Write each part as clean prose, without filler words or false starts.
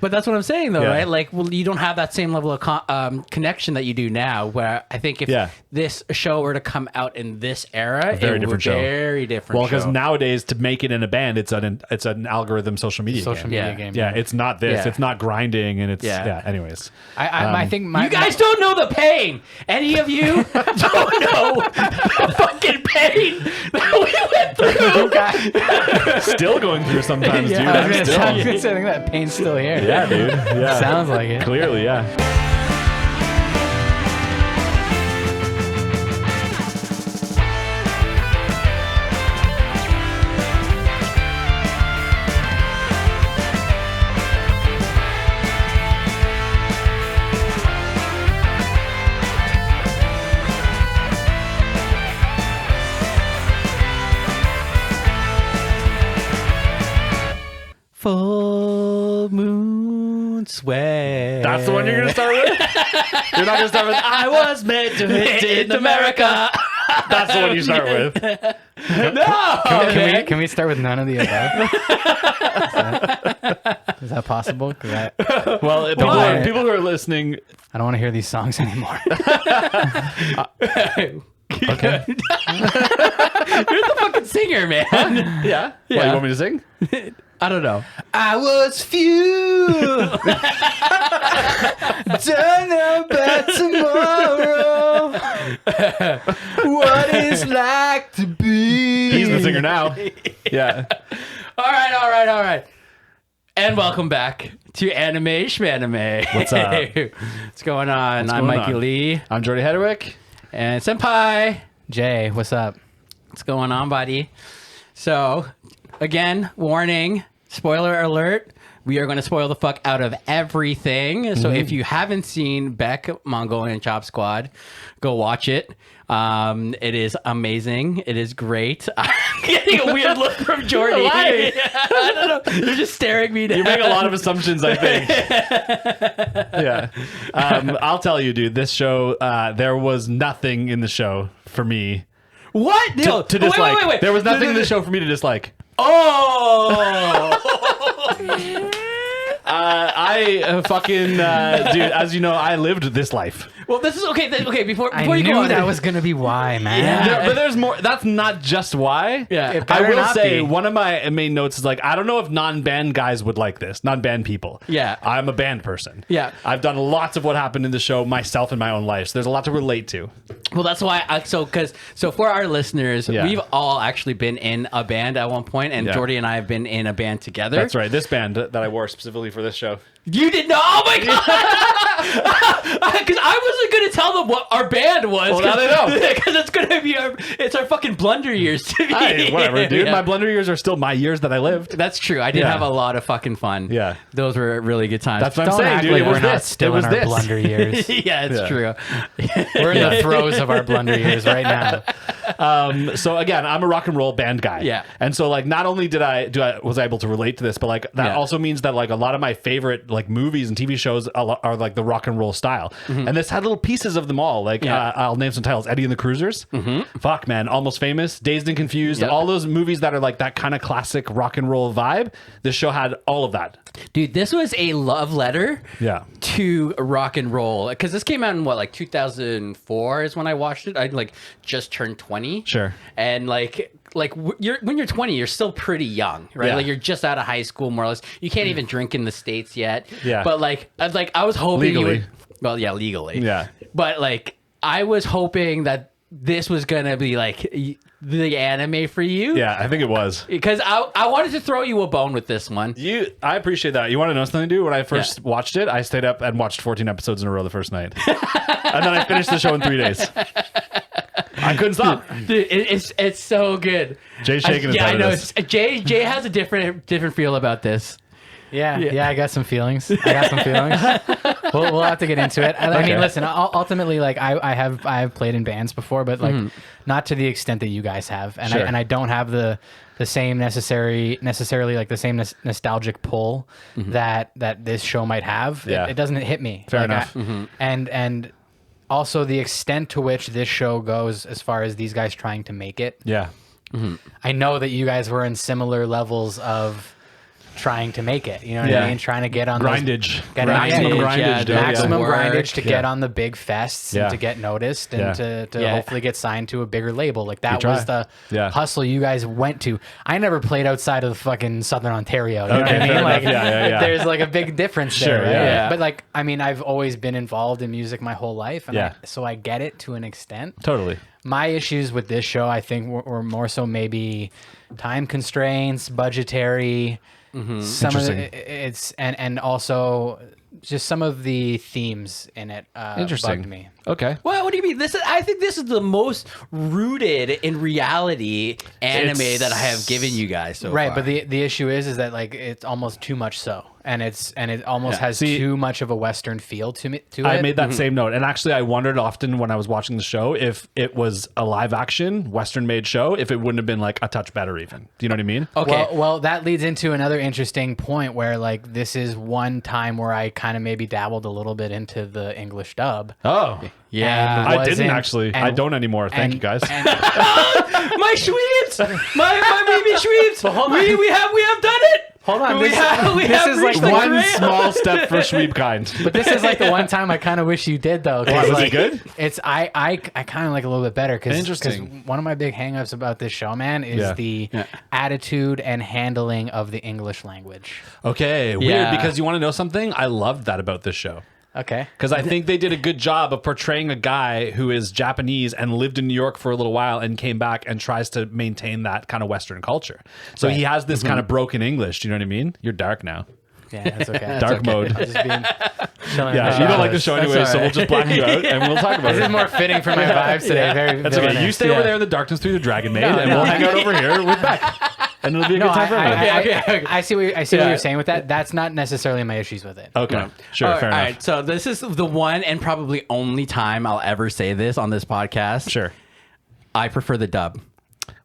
But that's what I'm saying, though, right? Like, well, you don't have that same level of connection that you do now. Where I think if this show were to come out in this era, very different show. Very different. Well, because nowadays to make it in a band, it's an algorithm social media game. Yeah, it's not this. It's not grinding, and it's anyways, I think you guys don't know the pain. Any of you don't know the fucking pain that we went through. Still going through sometimes, dude. I was gonna say, I think that pain's still here. Yeah, dude. Yeah, sounds like it. Clearly, yeah. Full moon sweat. That's the one you're gonna start with? You're not gonna start with I was meant to hit in America. That's the one you start with. No. Can we start with none of the above? Is that possible? Well, people who are listening, I don't want to hear these songs anymore. Okay. You're the fucking singer, man. Yeah. What, you want me to sing? I don't know. I was few. Don't know about tomorrow. What it's like to be. He's the singer now. Yeah. All right. And welcome back to Anime Shmanime. What's up? What's going on? I'm Mikey Lee. I'm Jordy Hedwick. And Senpai. Jay, what's up? What's going on, buddy? So, again, warning, spoiler alert. We are going to spoil the fuck out of everything. So if you haven't seen Beck, Mongolian Chop Squad, go watch it. It is amazing. It is great. I'm getting a weird look from Jordy. Why? I don't know. You're just staring me down. You make a lot of assumptions, I think. Yeah. I'll tell you, dude, this show, there was nothing in the show for me. What? No. To dislike. Wait. There was nothing in the show for me to dislike. Oh! I fucking, dude, as you know, I lived this life. Well, this is okay. Okay, before I you knew go on, that was going to be why, man. Yeah. But there's more. That's not just why. Yeah. It I better will not say be. one of my main notes is like, I don't know if non-band guys would like this. Non-band people. Yeah. I'm a band person. Yeah. I've done lots of what happened in the show myself in my own life. So there's a lot to relate to. Well, that's why. So for our listeners, we've all actually been in a band at one point, and Jordy and I have been in a band together. That's right. This band that I wore specifically for this show. You did not. Oh my god! Because I wasn't going to tell them what our band was. Well, now they know. Because it's going to be it's our fucking blunder years to be. Hey, whatever, dude. Yeah. My blunder years are still my years that I lived. That's true. I did have a lot of fucking fun. Yeah. Those were really good times. That's what I'm Don't saying, act dude. like It was we're not this. still in our blunder years. Yeah, it's true. We're in the throes of our blunder years right now. So again, I'm a rock and roll band guy. Yeah. And so like, not only was I able to relate to this, but like that also means that like a lot of my favorite like movies and TV shows are like the rock and roll style. And this had little pieces of them all. Like I'll name some titles: Eddie and the Cruisers. Fuck, man, Almost Famous, Dazed and Confused. All those movies that are like that kind of classic rock and roll vibe. This show had all of that. Dude, this was a love letter to rock and roll. Because this came out in, 2004 is when I watched it. I like just turned 20. Sure. And when you're 20, you're still pretty young, right? Yeah. Like you're just out of high school, more or less. You can't even drink in the States yet. Yeah. But I was hoping Legally. you would, well, yeah, legally. Yeah. But like, I was hoping that this was going to be like the anime for you. Yeah, I think it was. Because I wanted to throw you a bone with this one. I appreciate that. You want to know something, dude? When I first watched it, I stayed up and watched 14 episodes in a row the first night. And then I finished the show in 3 days. I couldn't stop. Dude, it's so good. Jay's shaking his head. I know. At us. Jay has a different feel about this. Yeah, I got some feelings. We'll have to get into it. I mean, listen, ultimately, like I have played in bands before, but like not to the extent that you guys have, and Sure. I don't have the same necessarily like the same nostalgic pull that this show might have. Yeah. It doesn't hit me. Fair like, enough. And also the extent to which this show goes as far as these guys trying to make it. Yeah. I know that you guys were in similar levels of trying to make it. You know what Yeah. I mean? Trying to get on grindage. Get Maximum on, grindage. dude. maximum Yeah. grindage to Yeah. get on the big fests Yeah. and to get noticed and to Yeah. hopefully get signed to a bigger label. Like that try. was the Yeah. hustle you guys went to. I never played outside of the fucking Southern Ontario. You know Okay, what I fair mean? Like enough. Yeah. there's like a big difference Sure, there. Right? yeah. But like, I mean, I've always been involved in music my whole life. And so I get it to an extent. Totally. My issues with this show, I think, were more so maybe time constraints, budgetary. Some of it's and also just some of the themes in it bugged me. Okay. Well, what do you mean? I think this is the most rooted in reality anime that I have given you guys so Right, far. but the issue is that like it's almost too much so, and it almost has See, too much of a Western feel to it. I made that same note. And actually, I wondered often when I was watching the show if it was a live action, Western made show, if it wouldn't have been like a touch better even. Do you know what I mean? Okay. Well, that leads into another interesting point where like this is one time where I kind of maybe dabbled a little bit into the English dub. Oh. yeah. I didn't wasn't- actually. I and- don't anymore. Thank and- you guys. and- My Schweebs! My baby Schweebs! hold on. We have done it! Hold on, We this- have this is like reached the One grail. small step for Schweeb kind. But this is like the one time I kind of wish you did though. 'Cause, Why, was it like, good? It's I kind of like a little bit better because Interesting. one of my big hangups about this show, man, is Yeah. the attitude and handling of the English language. Okay. Weird. Yeah. Because you want to know something? I loved that about this show. Okay. Because I think they did a good job of portraying a guy who is Japanese and lived in New York for a little while and came back and tries to maintain that kind of Western culture. So he has this kind of broken English. Do you know what I mean? You're dark now. Yeah, that's okay. Dark mode. I'm just being chilling. Yeah, you don't like the show That's anyway, all so we'll right. just black you out and we'll talk about This it. is more fitting for my vibes today. Very That's okay. You villainous. stay over there in the darkness through the Dragon Maid, and we'll hang out over here with Beck. And it'll be a No, good time for everyone. I see what Yeah. you're saying with that. That's not necessarily my issues with it. Okay. Sure, All fair enough. right, so this is the one and probably only time I'll ever say this on this podcast. Sure. I prefer the dub.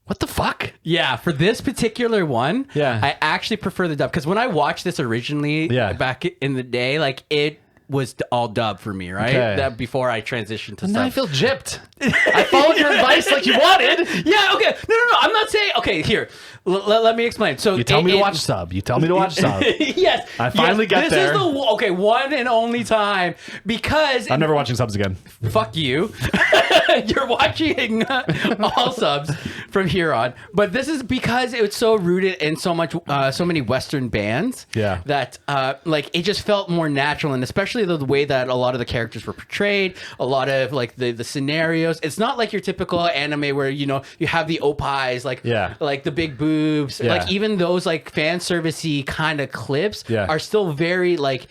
What the fuck? Yeah, for this particular one, Yeah. I actually prefer the dub because when I watched this originally back in the day, like it was all dub for me, right? Okay. That before I transitioned to Now I sub. feel gypped. I followed your advice like you wanted. Yeah, okay. No. I'm not saying. Okay, here. Let me explain. So You tell me to watch sub. You tell me to watch sub. Yes. I finally got this there. This is the one and only time because I'm never watching subs again. fuck you. You're watching all subs from here on. But this is because it's so rooted in so many Western bands. Yeah. That like it just felt more natural, and especially the way that a lot of the characters were portrayed, a lot of like the scenarios. It's not like your typical anime where you have the opais, like the big boobs, like even those like fan servicey kind of clips are still very like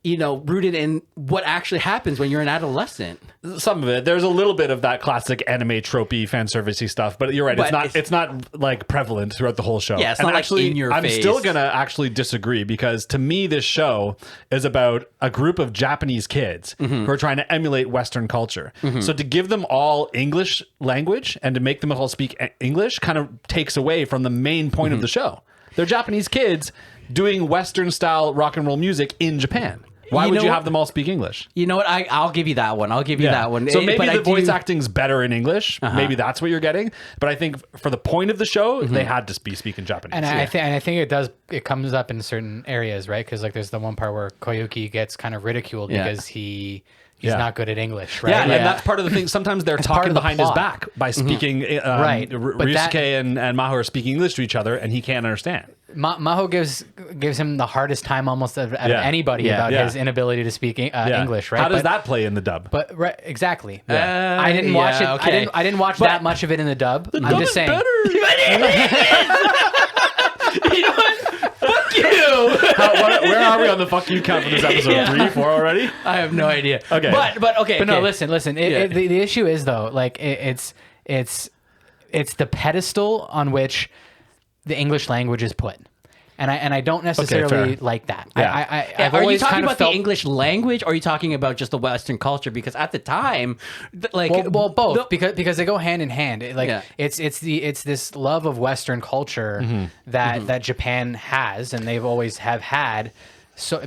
rooted in what actually happens when you're an adolescent. Some of it. There's a little bit of that classic anime tropey fan servicey stuff, but you're right. It's not like prevalent throughout the whole show. Yeah, it's and not like actually, in your I'm face. still gonna actually disagree because to me, this show is about a group of Japanese kids who are trying to emulate Western culture. So to give them all English language and to make them all speak English kind of takes away from the main point of the show. They're Japanese kids doing Western style rock and roll music in Japan. Why would you have them all speak English? You know what? I'll give you that one. I'll give you that one. So maybe But the voice acting's better in English. Maybe that's what you're getting. But I think for the point of the show, they had to be speaking Japanese. And I think it comes up in certain areas, right? Because like there's the one part where Koyuki gets kind of ridiculed because he's not good at English, right? Yeah, and that's part of the thing. Sometimes they're talking of the behind his plot. back by speaking. Right. But Ryusuke and Maho are speaking English to each other, and he can't understand. Maho gives him the hardest time almost out of anybody about his inability to speak English, right? How does that play in the dub? But right, exactly. I didn't watch it. Okay. I didn't watch that much of it in the dub. I'm just saying. You know what? Fuck you. Where are we on the fuck you count for this episode? 3, 4 already? I have no idea. Okay. But okay. But no, okay. listen. The issue is though, like it's the pedestal on which the English language is put, and I don't necessarily like that. Yeah. I've Are you always talking kind of about felt the English language, or are you talking about just the Western culture? Because at the time, well, both because they go hand in hand. It's this love of Western culture that Japan has, and they've always have had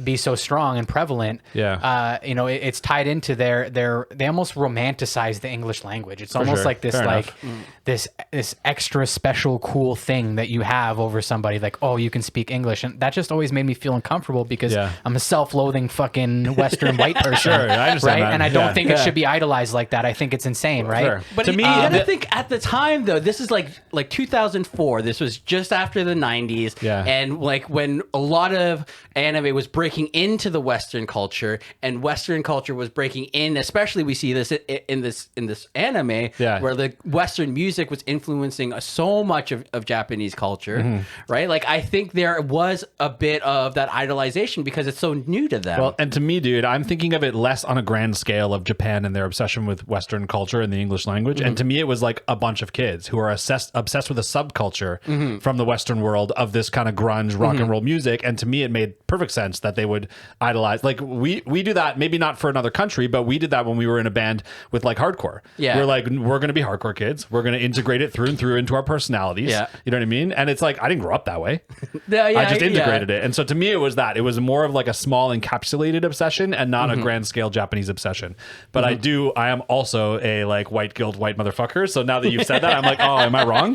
be so strong and prevalent. Yeah. You know, it's tied into they almost romanticize the English language. It's almost sure. like this Fair like enough. this extra special cool thing that you have over somebody, like, oh, you can speak English, and that just always made me feel uncomfortable because I'm a self-loathing fucking Western white person. Sure, I understand right? that. And I don't think it should be idolized like that. I think it's insane, right? Sure. But To me, I think at the time though, this is like 2004. This was just after the 90s, and like when a lot of anime was breaking into the Western culture, and Western culture was breaking in. Especially, we see this in this anime, where the Western music was influencing so much of Japanese culture, right? Like I think there was a bit of that idolization because it's so new to them. Well, and to me, dude, I'm thinking of it less on a grand scale of Japan and their obsession with Western culture and the English language. And to me, it was like a bunch of kids who are obsessed with a subculture from the Western world of this kind of grunge rock and roll music. And to me, it made perfect sense that they would idolize. Like we do that, maybe not for another country, but we did that when we were in a band with like hardcore. Yeah. We're like, we're going to be hardcore kids. We're going to integrate it through and through into our personalities. Yeah. You know what I mean? And it's like, I didn't grow up that way. Yeah, I just integrated it. And so to me, it was that. It was more of like a small encapsulated obsession and not a grand scale Japanese obsession. But I am also a like white guilt white motherfucker. So now that you've said that, I'm like, oh, am I wrong?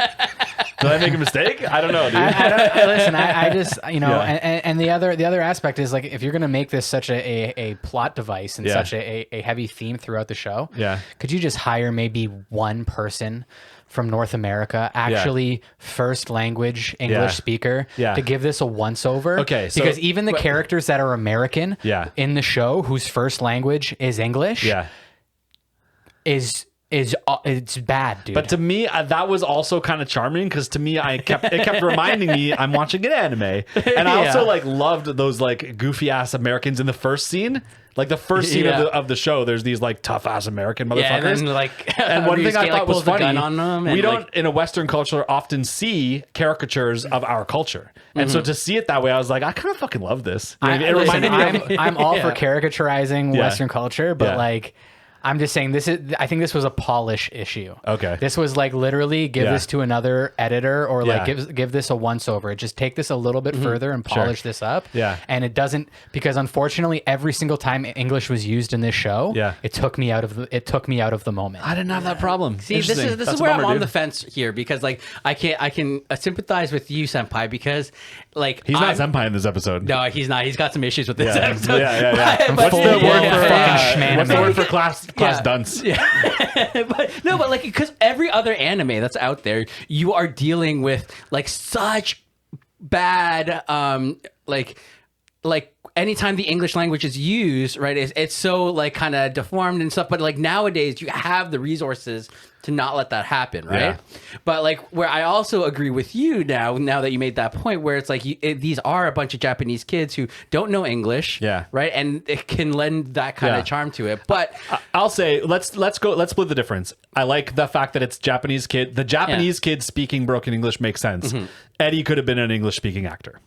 Did I make a mistake? I don't know, dude. Listen, I just, you know, and the other aspect is like, if you're going to make this such a plot device and such a heavy theme throughout the show, could you just hire maybe one person from North America, actually first language English speaker, to give this a once over? Okay, so, because even the characters that are American in the show, whose first language is English, is it's bad, dude. But to me, that was also kind of charming because to me, it kept reminding me I'm watching an anime, and I also like loved those like goofy ass Americans in the first scene. Like the first scene of the show, there's these like tough ass American motherfuckers. and then like, and one thing I thought was funny, on them we don't in a Western culture often see caricatures of our culture, and so to see it that way, I was like, I kind of fucking love this. You know what I mean? It reminded me of, I'm all for caricaturizing Western culture, but like, I'm just saying I think this was a polish issue. Okay. This was like literally give this to another editor or like give this a once over. Just take this a little bit further and polish this up. Yeah. And it doesn't, because unfortunately every single time English was used in this show, it took me out of the moment. I didn't have that problem. See, this is where I'm on the fence here because like I can sympathize with you, Senpai, because like he's not Senpai in this episode. No, he's not. He's got some issues with this episode. What's the word for class dunce? But like, because every other anime that's out there, you are dealing with like such bad like anytime the English language is used, right, it's so like kind of deformed and stuff. But like nowadays, you have the resources to not let that happen, right? Yeah. But like where I also agree with you now that you made that point, where it's like these are a bunch of Japanese kids who don't know English, right, and it can lend that kind of charm to it. But I'll say let's split the difference. I like the fact that it's Japanese kid. The Japanese kid speaking broken English makes sense. Eddie could have been an English speaking actor.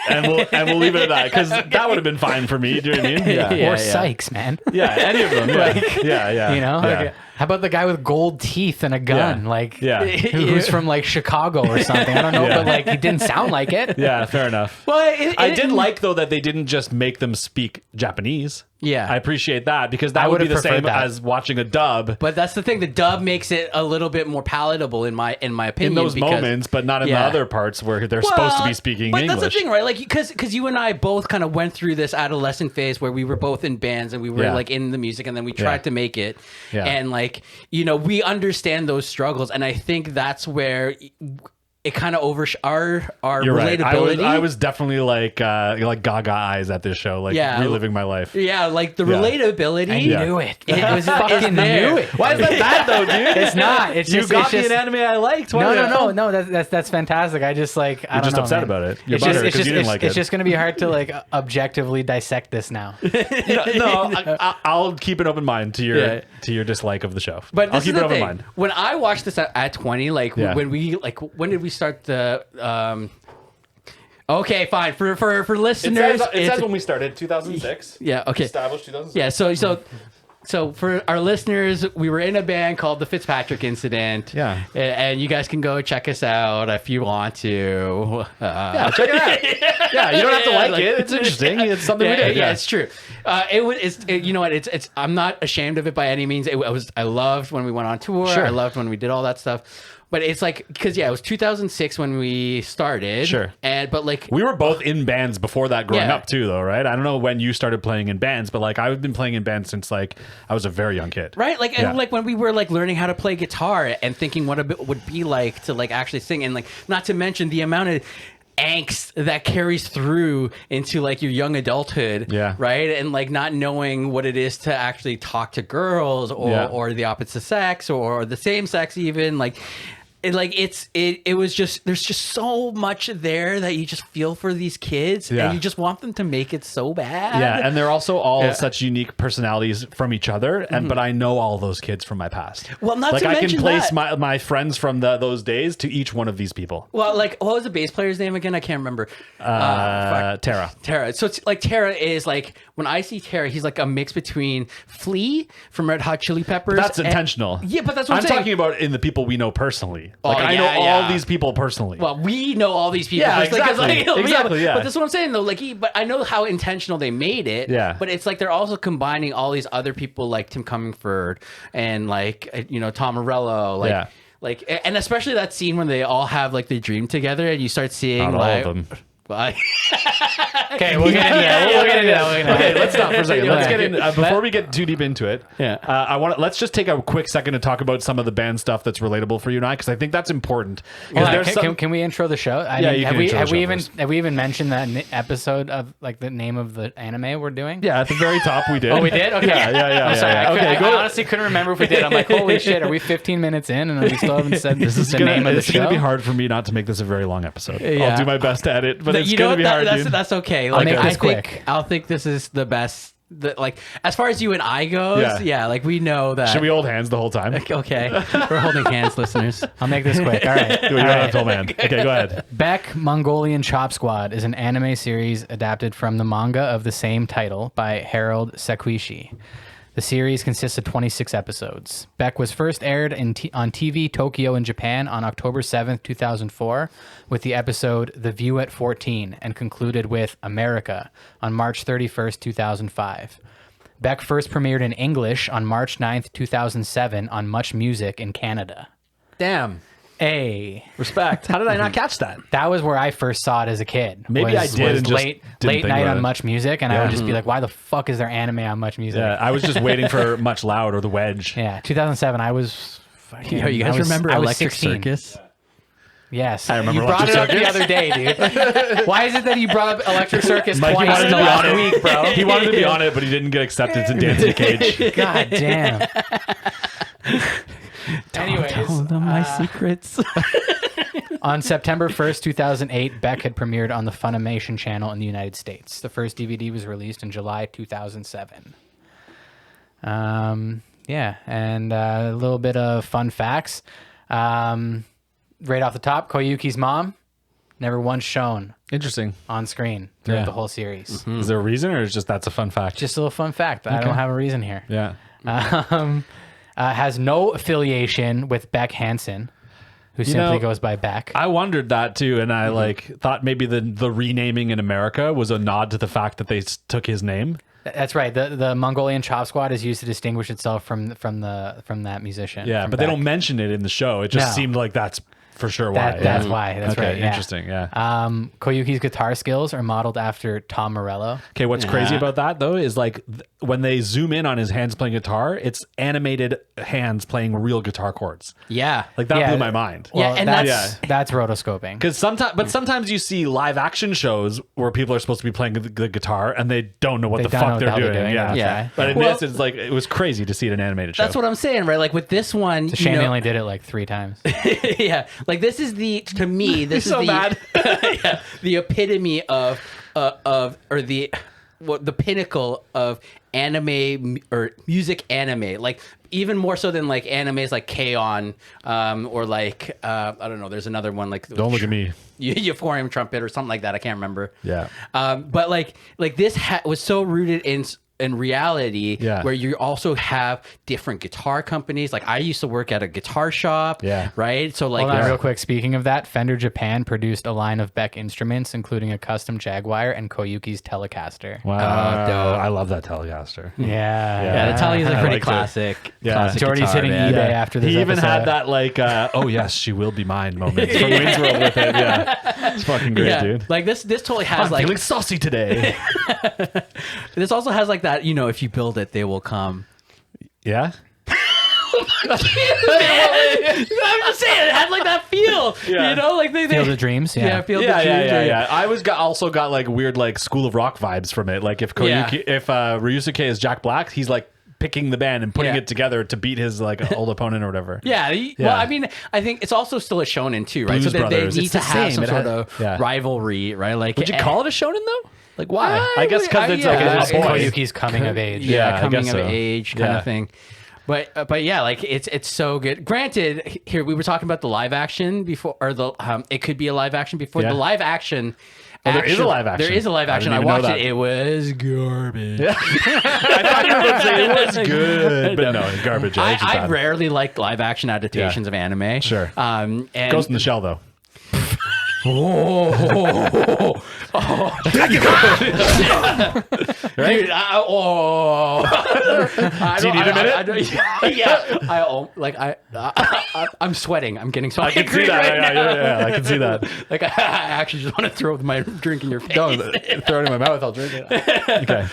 and we'll leave it at that because that would have been fine for me. Do you know what I mean? Or Sykes, man. Yeah, any of them. Yeah, You know, like, how about the guy with gold teeth and a gun? Who's from like Chicago or something? I don't know, but like he didn't sound like it. Yeah, fair enough. Well, I did like though that they didn't just make them speak Japanese. Yeah, I appreciate that because that would be the same as watching a dub. But that's the thing; the dub makes it a little bit more palatable in my opinion. In those moments, but not in the other parts where they're supposed to be speaking English. But that's the thing, right? Like, because you and I both kind of went through this adolescent phase where we were both in bands and we were like in the music, and then we tried to make it, and like we understand those struggles, and I think that's where it kind of our You're relatability. Right. I was definitely like gaga eyes at this show, like reliving my life. Yeah, like the relatability. I knew it. It was fucking knew it. Why is that bad though, dude? It's not. It's you just, got it's me just, an anime I liked. No. That's fantastic. I just like You're just upset about it. You're butthurt because you didn't like it. It's just gonna be hard to like objectively dissect this now. I'll keep an open mind to your dislike of the show. But I'll keep an open thing. mind. When I watched this at 20, like when did we start the okay, fine. For listeners, it says when we started 2006. Yeah, okay. Established 2006. Yeah, So for our listeners, we were in a band called the Fitzpatrick Incident. Yeah. And you guys can go check us out if you want to. Yeah, check it out. Yeah, you don't have to like it. It's interesting. It's something we did. Yeah, it's true. You know what? It's. I'm not ashamed of it by any means. I loved when we went on tour. Sure. I loved when we did all that stuff. But it's like, because it was 2006 when we started. Sure. But like, we were both in bands before that growing Yeah. up too, though, right? I don't know when you started playing in bands, but like I've been playing in bands since like I was a very young kid. right? Like, Yeah. and like when we were like learning how to play guitar and thinking what it would be like to like actually sing, and like not to mention the amount of angst that carries through into like your young adulthood, Yeah. right? And like not knowing what it is to actually talk to girls or the opposite sex or the same sex even, like it was just, there's just so much there that you just feel for these kids, Yeah. and you just want them to make it so bad. Yeah, and they're also all Yeah. such unique personalities from each other, and but I know all those kids from my past. Well, not like to I can mention place that. my friends from those days to each one of these people. Well, like, what was the bass player's name again? I can't remember. Tara. Tara. So it's like Tara is like, when I see Tara, he's like a mix between Flea from Red Hot Chili Peppers. That's and- intentional. Yeah, but that's what I'm saying. talking about in the people we know personally. Oh, Like I yeah, know all yeah. these people personally. Well, we know all these people. Yeah, personally, 'cause, exactly. Exactly, yeah. But that's what I'm saying though. Like, but I know how intentional they made it. Yeah. But it's like they're also combining all these other people like Tim Cummingford and like Tom Morello. Like, Yeah. like, and especially that scene when they all have like the dream together, and you start seeing Not all like. of them. Well, Okay, we'll get into that. We'll get into that. Okay, let's stop for a second. Let's Yeah. get in before we get too deep into it. Yeah. Let's just take a quick second to talk about some of the band stuff that's relatable for you and I, because I think that's important. 'Cause Hold on, there's some- can we intro the show? Yeah, you have can we intro the have we show even first. have we even mentioned that episode of like the name of the anime we're doing? Yeah, at the very top we did. Oh, we did. Okay. Yeah. I'm sorry. yeah. I go. honestly couldn't remember if we did. I'm like, holy shit, are we 15 minutes in and we still haven't said this is the name of the It's gonna show? be hard for me not to make this a very long episode. Yeah. I'll do my best to edit, but it's You know gonna what? be hard, dude. That's okay. I'll Like, make I this think quick. I'll think this is the best. Like, as far as you and I goes, Yeah. like we know that. Should we hold hands the whole time? Okay, we're holding hands, listeners. I'll make this quick. All right. You don't have to hold hand. Okay, go ahead. Beck Mongolian Chop Squad is an anime series adapted from the manga of the same title by Harold Sekwishi. The series consists of 26 episodes. Beck was first aired on TV Tokyo in Japan on October 7th, 2004, with the episode The View at 14, and concluded with America on March 31st, 2005. Beck first premiered in English on March 9th, 2007 on Much Music in Canada. Damn. Respect. How did I not catch that? That was where I first saw it as a kid. Maybe I did was and just late didn't think night about on it. Much Music, and I would just be like, "Why the fuck is there anime on Much Music?" Yeah, I was just waiting for Much Loud or The Wedge. Yeah, 2007. I was. Fucking, Yo, you guys remember I was Electric 16. Circus? Yes, I remember You brought it up Electric the other day, dude. Why is it that you brought up Electric Circus Mikey twice wanted in to the be on last it. week, bro? He wanted to be on it, but he didn't get accepted to dance in a cage. God damn. Anyways, Tell them my secrets. on September 1st, 2008, Beck had premiered on the Funimation channel in the United States. The first DVD was released in July 2007. Yeah, and a little bit of fun facts. Right off the top, Koyuki's mom never once shown Interesting. on screen throughout Yeah. the whole series. Is there a reason, or is just that's a fun fact? Just a little fun fact. I don't have a reason here. Yeah. Has no affiliation with Beck Hansen, who simply goes by Beck. I wondered that too, and I like thought maybe the renaming in America was a nod to the fact that they took his name. That's right. The Mongolian Chop Squad is used to distinguish itself from that musician. Yeah, from but they Beck. don't mention it in the show. It just No. seemed like that's for sure why. That's yeah. why. That's okay, right. Yeah. Interesting. Yeah. Koyuki's guitar skills are modeled after Tom Morello. Okay, what's crazy about that though is like when they zoom in on his hands playing guitar, it's animated hands playing real guitar chords. Yeah. Like that Yeah. blew my mind. Yeah, and that's rotoscoping. Because sometimes you see live action shows where people are supposed to be playing the guitar and they don't know what the don't know fuck what they're the hell doing. they're doing. Yeah, Yeah. But in Well- this, it's like it was crazy to see it in an animated show. That's what I'm saying, right? Like with this one, It's a shame they only did it like 3 times. yeah, like this is to me, this is so the bad. yeah, the epitome of the pinnacle of anime or music anime. Like even more so than like animes like K-On! Or like I don't know. There's another one like Don't look at me. Euphorium Trumpet or something like that. I can't remember. Yeah. But like this was so rooted in in reality Yeah. where you also have different guitar companies. Like I used to work at a guitar shop. Yeah. Right. So like Hold on, real quick. Speaking of that, Fender Japan produced a line of Beck instruments, including a custom Jaguar and Koyuki's Telecaster. Wow. dope. I love that Telecaster. Yeah. yeah, the Telly is a I pretty liked it. classic. Yeah. classic Jordy's guitar, hitting man. eBay after this He even episode. had that like, oh yes, she will be mine moment from Wayne's World with it. Yeah, it's fucking great, Yeah, dude. like this totally has I'm like feeling saucy today. this also has like that, you know, if you build it, they will come. Yeah. I'm just saying, it had like that feel. Yeah. You know, like they Field of Dreams. Yeah. Field Yeah, of yeah, Dreams. yeah, yeah. I also got like weird like School of Rock vibes from it. Like if Koyuki, if Ryusuke is Jack Black, he's like picking the band and putting Yeah. it together to beat his like old opponent or whatever. Yeah, well, I mean, I think it's also still a shonen too, right? Blues so they Brothers. need It's to the have same. some It sort had- of yeah. rivalry, right? Like, Would you call it a shonen though? Like why? I guess because it's yeah, like yeah, a boy. Koyuki's coming of age. Yeah, I coming guess of so. age kind Yeah. of thing. But yeah, like it's so good. Granted, here we were talking about the live action before, or the it could be a live action before Yeah. the live action. Oh, there is a live action. There is a live I action. didn't I even know watched that. it. It was garbage. I thought you were going to say it was good, but no, garbage. I rarely like live action adaptations of anime. Sure. And Ghost in the Shell though. Dude, Do you need a minute? I'm sweating. I'm getting so I can angry see that. right now. Yeah, I can see that. Like I actually just want to throw my drink in your face. Don't throw it in my mouth. I'll drink it. Okay.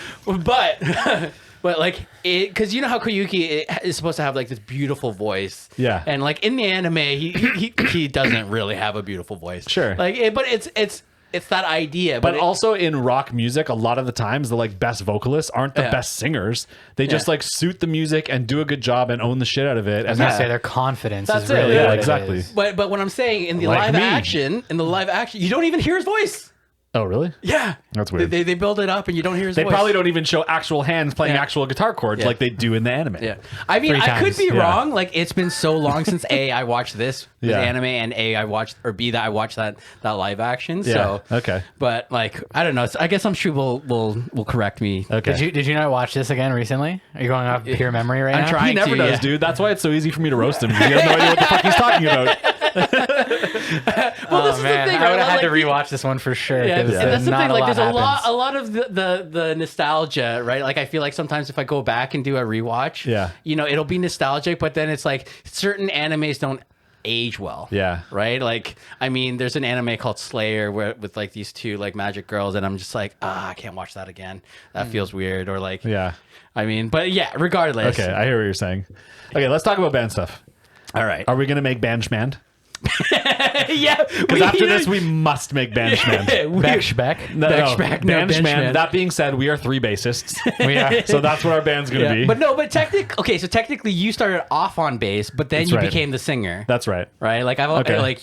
But like it, because you know how Koyuki is supposed to have like this beautiful voice. Yeah. And like in the anime, he doesn't really have a beautiful voice. Sure. Like, but it's that idea. But it- also in rock music, a lot of the times the like best vocalists aren't the Yeah. best singers. They just Yeah. like suit the music and do a good job and own the shit out of it. And I say their confidence That's is it, really yeah, what it exactly. is. But when I'm saying in the Like live me. action, you don't even hear his voice. Oh, really? Yeah, That's weird. They build it up and you don't hear his They voice. probably don't even show actual hands playing Yeah. actual guitar chords Yeah. like they do in the anime. Yeah, I mean, 3 I could times. be Yeah. wrong. Like it's been so long since I watched this Yeah. anime, and I watched, or B, that I watched that live action. So Okay. but like I don't know. I guess I'm sure will correct me. Okay. Did you not watch this again recently? Are you going off pure memory right I'm now? trying. He never to, does, yeah. dude. That's why it's so easy for me to roast him. Because he has no idea what the fuck he's talking about. Well, this Oh is man, the thing, I right? would have had to Like, rewatch this one for sure. Yeah, 'cause and that's the not thing. Like, there's a happens. lot of the nostalgia, right? Like, I feel like sometimes if I go back and do a rewatch, Yeah. you know, it'll be nostalgic, but then it's like certain animes don't age well. Yeah. Right. Like, I mean, there's an anime called Slayer with like these two like magic girls, and I'm just like, I can't watch that again. That feels weird. Or like, Yeah. I mean, but yeah, regardless. Okay, I hear what you're saying. Okay, let's talk about band stuff. All right. Are we going to make band schmand? Yeah. Because after this, we must make band schmand. Beck Schbeck. No, Beck, no, band band schmand. schmand. That being said, we are 3 bassists. We are. So that's what our band's going to be. But no, but technically you started off on bass, but then That's you right. became the singer. That's right. Right, like Okay. like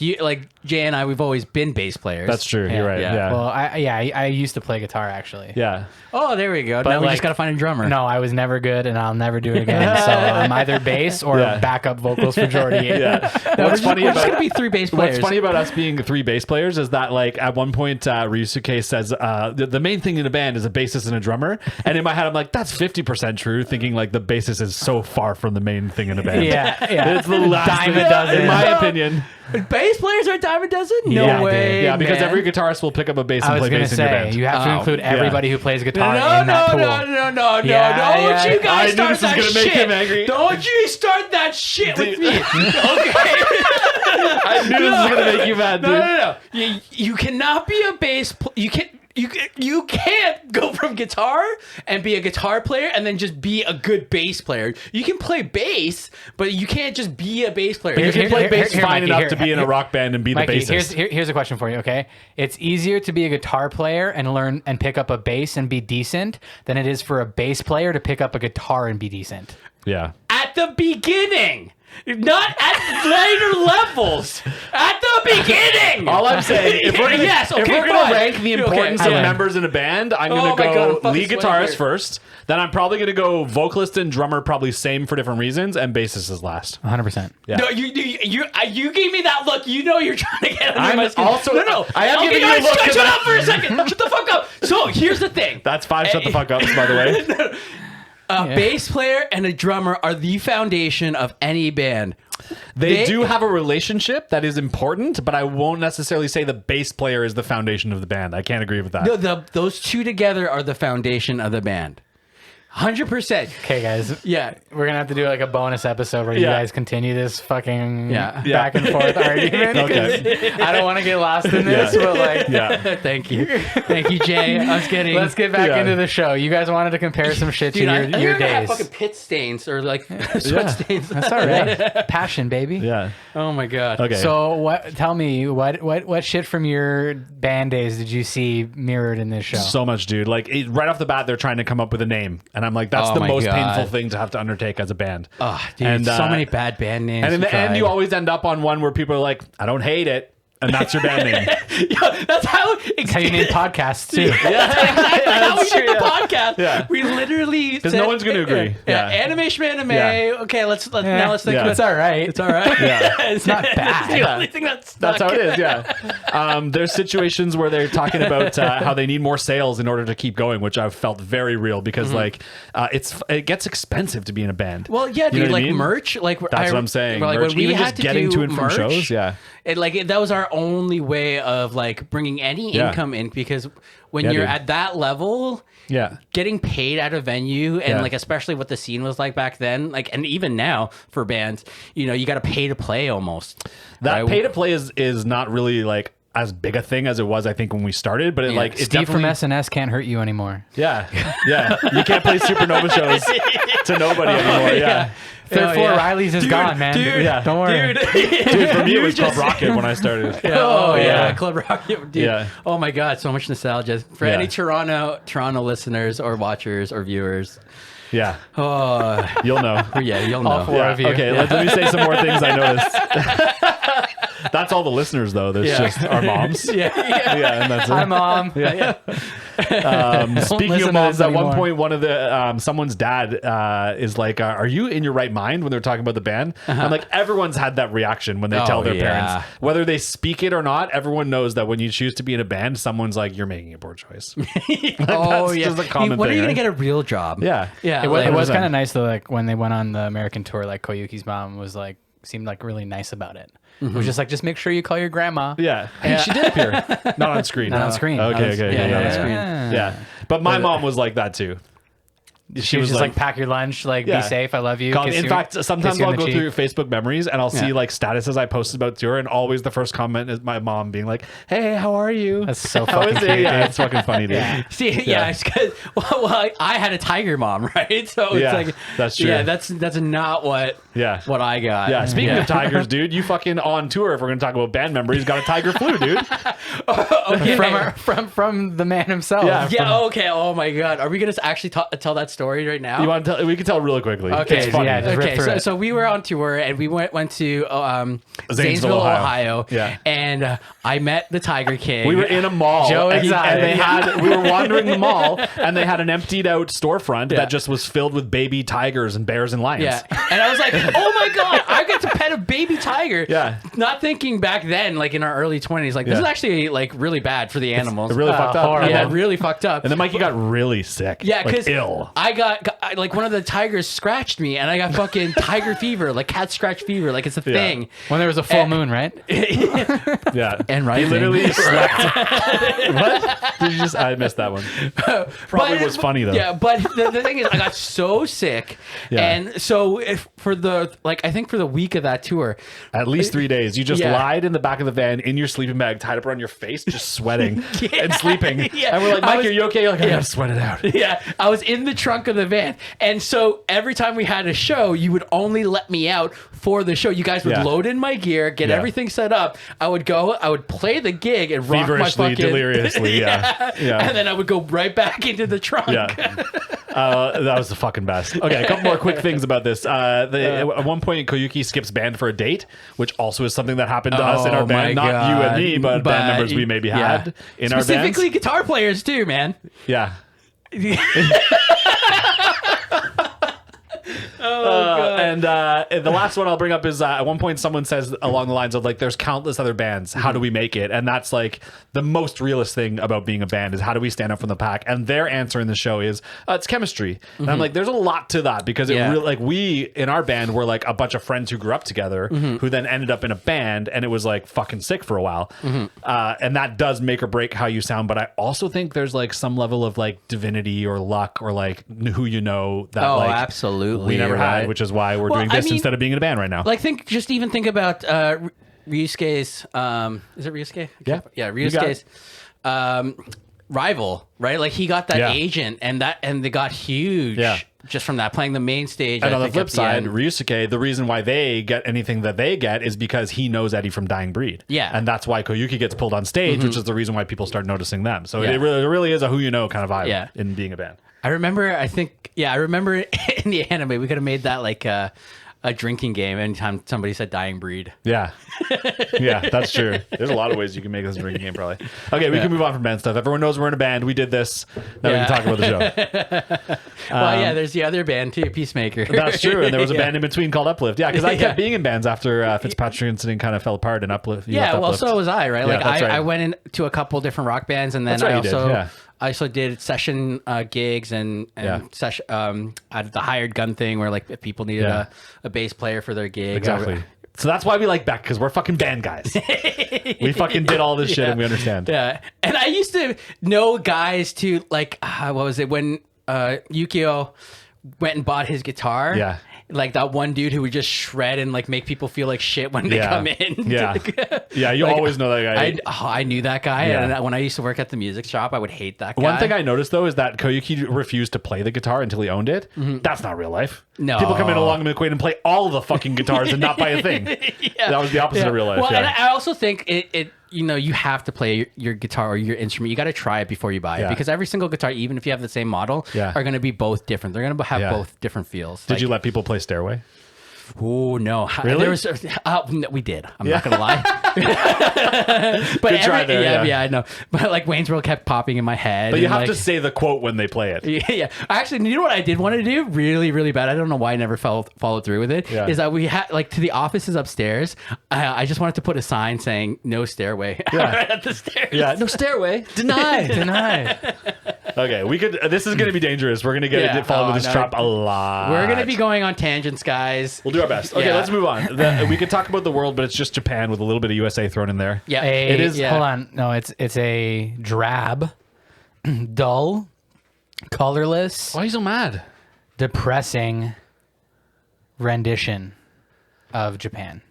Jay and I, we've always been bass players. That's true. You're right. Yeah. Yeah. Well, I used to play guitar actually. Yeah. Oh, there we go. But Now we like- just gotta find a drummer. No, I was never good, and I'll never do it again. So I'm either bass or Yeah. backup vocals for Jordy. Yeah. No, What's funny we're just about gonna be 3 bass players. What's funny about us being 3 bass players is that, like, at one point, Ryusuke says the main thing in a band is a bassist and a drummer. And in my head, I'm like, that's 50% true, thinking like the bassist is so far from the main thing in a band. Yeah, yeah. It's the last Dime thing, a dozen. in my opinion. Bass players are a dime a dozen? No Yeah, way. dude. Yeah, because man. every guitarist will pick up a bass I and was play gonna bass in your say band. you have to Oh, include everybody who plays guitar No, in that pool. no, Yeah, don't yeah. you guys I knew start this was that gonna make shit. him angry. Don't you start that shit with me. Okay. I knew this was gonna make you mad, dude. No. You cannot be a bass. You can't go from guitar and be a guitar player and then just be a good bass player. You can play bass, but you can't just be a bass player. You can play bass fine Mikey, enough to be in a rock band and be the Mikey, bassist. here's a question for you, okay? It's easier to be a guitar player and learn and pick up a bass and be decent than it is for a bass player to pick up a guitar and be decent. Yeah. At the beginning. Not at later levels. At the beginning. All I'm saying, if we're gonna, Yes, okay, if we're gonna fine. rank the importance Okay, of fine. members in a band, I'm gonna Oh my God, go I'm fucking lead sweating guitarist here. first. Then I'm probably gonna go vocalist and drummer, probably same for different reasons, and bassist is last. 100%. Yeah. No, you gave me that look. You know you're trying to get under I'm my skin. also- no. I am okay, giving you a guys, look shut 'cause up for a second. Shut the fuck up. So here's the thing. That's 5 shut the fuck ups, by the way. A bass player and a drummer are the foundation of any band. They do have a relationship that is important, but I won't necessarily say the bass player is the foundation of the band. I can't agree with that. Those two together are the foundation of the band. 100%. Okay, guys. Yeah. We're going to have to do like a bonus episode where you guys continue this fucking back and forth argument. Okay. I don't want to get lost in this, but like, Thank you. Thank you, Jay. I was kidding. let's get back into the show. You guys wanted to compare some shit to your days. Fucking pit stains or like sweat stains. That's all right. Passion, baby. Yeah. Oh my God. Okay. So tell me what shit from your band days did you see mirrored in this show? So much, dude. Like right off the bat, they're trying to come up with a name, and I'm like, that's Oh the my most God. painful thing to have to undertake as a band. Oh, dude, And, so many bad band names. And in the end, tried. you always end up on one where people are like, I don't hate it. And that's your band name. That's how you name podcasts too. how we did the true, podcast. Yeah. We literally Because no one's going to agree. Anime Shmanime. Yeah. Okay, let's now let's think Yeah. about It's all right. It's all right. Yeah. It's not bad. It's the only thing that's That's how it is, yeah. There's situations where they're talking about how they need more sales in order to keep going, which I've felt very real because it gets expensive to be in a band. Well, yeah, You dude, know what I like mean? merch, like That's what I'm saying. Like Merch, when we even had just to getting do to and from merch, shows, yeah. That was our only way of like bringing any Yeah. income in because when Yeah, you're dude. at that level, Yeah. getting paid at a venue and Yeah. like especially what the scene was like back then, like and even now for bands, you got to pay to play almost. That right? pay to play is not really like as big a thing as it was, I think, when we started, but it like it Steve from definitely, SNS can't hurt you anymore. yeah, you can't play Supernova shows to nobody anymore. Yeah. Third floor Riley's is gone, man. Dude, Yeah. Don't worry. Dude, for me it was Club Rocket when I started. Oh yeah, Yeah. Club Rocket, dude. Yeah. Oh my God, so much nostalgia for Yeah. any Toronto listeners or watchers or viewers. Yeah, Oh you'll know. yeah, you'll know. All four of you. Okay, let me say some more things I noticed. That's all the listeners, though. There's just our moms. Yeah. Yeah, and that's it. Hi, Mom. Speaking listen of to moms, this at one anymore. point, one of the someone's dad is like, "Are you in your right mind?" When they're talking about the band, and like everyone's had that reaction when they Oh, tell their yeah. parents, whether they speak it or not. Everyone knows that when you choose to be in a band, someone's like, "You're making a poor choice." Oh That's yeah. just a common when are thing, you gonna right? get a real job? Yeah, Yeah. It was, like- 100%. kind of nice though, like when they went on the American tour, like Koyuki's mom was like, seemed like really nice about it. It was just like, just make sure you call your grandma. Yeah, and she did appear, not on screen. Not on screen. Okay, yeah, not on yeah, screen. yeah. Yeah, but my mom was like that too. She was just like, pack your lunch, like Yeah. be safe, I love you. God, kiss in you- fact, sometimes kiss you on I'll the go cheek. through Facebook memories and I'll see Yeah. like statuses I posted about tour, and always the first comment is my mom being like, "Hey, how are you?" That's so How fucking is it? cute, Yeah, dude. it's fucking funny, dude. See, yeah, it's because I had a tiger mom, right? So Yeah, it's like that's true. Yeah, that's not what I got. Yeah, speaking of tigers, dude, you fucking on tour. If we're gonna talk about band memories, got a tiger flu, dude. Okay. from the man himself. Yeah. Yeah. Okay. Oh my God. Are we gonna actually tell that story right now? You want to tell? We can tell really quickly. Okay, It's funny. yeah, just rip Okay, through it. so we were on tour and we went to Zanesville, Ohio. Yeah. And I met the Tiger King. We were in a mall, Joe and Exotic. we were wandering the mall, and they had an emptied out storefront that just was filled with baby tigers and bears and lions. Yeah. And I was like, oh my God, I got to pet a baby tiger. Yeah. Not thinking back then, like in our early 20s, like this is Yeah. actually like really bad for the animals. It really fucked up. horrible. Yeah, really fucked up. And then Mikey got really sick. Yeah, like, because ill. I got like one of the tigers scratched me, and I got fucking tiger fever, like cat scratch fever, like it's a thing. When there was a full moon, right? Yeah. And He rising. literally slept. What? Did you just? I missed that one. Probably was funny though. Yeah, but the thing is, I got so sick, Yeah. and so if for the I think for the week of that tour, At least 3 days. You just Yeah. lied in the back of the van in your sleeping bag, tied up around your face, just sweating and sleeping. Yeah. And we're like, I Mike, was- are you okay? You're like, I gotta sweat it out. yeah, I was in the trunk of the van, and so every time we had a show, you would only let me out for the show. You guys would Yeah. load in my gear, get Yeah. everything set up. I would go, I would play the gig and rock my Feverishly, fucking deliriously. Yeah. Yeah. and then I would go right back into the trunk. Yeah. That was the fucking best. Okay, a couple more quick things about this. At one point, Koyuki skips band for a date, which also is something that happened to us in our Oh my band. Not you and God. me, but band members we maybe yeah. had in our bands. Specifically guitar players too, man. Yeah. And the last one I'll bring up is at one point someone says along the lines of like, there's countless other bands. How do we make it? And that's like the most realist thing about being a band is how do we stand up from the pack? And their answer in the show is it's chemistry. And I'm like, there's a lot to that because it really, like we in our band were like a bunch of friends who grew up together who then ended up in a band, and it was like fucking sick for a while. And that does make or break how you sound. But I also think there's like some level of like divinity or luck or like who you know that like absolutely we never had, which is why we're doing this instead of being in a band right now. Like think about Ryusuke's is it Ryusuke? Yeah, Ryusuke's rival, right? Like he got that agent and they got huge just from that, playing the main stage. And on the flip side, Ryusuke, the reason why they get anything that they get is because he knows Eddie from Dying Breed. Yeah. And that's why Koyuki gets pulled on stage, which is the reason why people start noticing them. So it really is a who you know kind of vibe in being a band. I remember in the anime, we could have made that like a drinking game anytime somebody said Dying Breed. Yeah. Yeah, that's true. There's a lot of ways you can make this a drinking game, probably. Okay, we can move on from band stuff. Everyone knows we're in a band. We did this. Now we can talk about the show. Well, there's the other band too, Peacemaker. That's true. And there was a band in between called Uplift. Yeah, because I kept being in bands after Fitzpatrick incident kind of fell apart and Uplift. Well, so was I, right? Yeah, Like I went into a couple different rock bands, and then I also did session gigs and session at the hired gun thing where like if people needed a bass player for their gig. Exactly. So that's why we like Beck, because we're fucking band guys. We fucking did all this shit and we understand. Yeah. And I used to know guys too, like, what was it? When Yukio went and bought his guitar. Yeah. Like that one dude who would just shred and like make people feel like shit when they come in. Yeah. Yeah, you like, always know that guy. I knew that guy. And when I used to work at the music shop, I would hate that guy. One thing I noticed though is that Koyuki refused to play the guitar until he owned it. That's not real life. No. People come in along McQuaid and play all the fucking guitars and not buy a thing. That was the opposite of real life. Well, and I also think it you have to play your guitar or your instrument. You got to try it before you buy it because every single guitar, even if you have the same model, are going to be both different. They're going to have both different feels. Did you let people play Stairway? Oh no! Really? There was, we did. I'm not gonna lie. But Good try there, I know. But like Wayne's World kept popping in my head. But you have to say the quote when they play it. Yeah. Actually, you know what I did want to do? Really, really bad. I don't know why I never followed through with it. Yeah. Is that we had like to the offices upstairs. I just wanted to put a sign saying "No stairway" right at the stairs. Yeah, no stairway. Denied. Denied. Okay, we could. This is going to be dangerous. We're going to fall into this trap a lot. We're going to be going on tangents, guys. We'll do our best. Okay, let's move on. We could talk about the world, but it's just Japan with a little bit of USA thrown in there. Yeah, it is. Hold on. No, it's a drab, dull, colorless. Why are you so mad? Depressing rendition of Japan.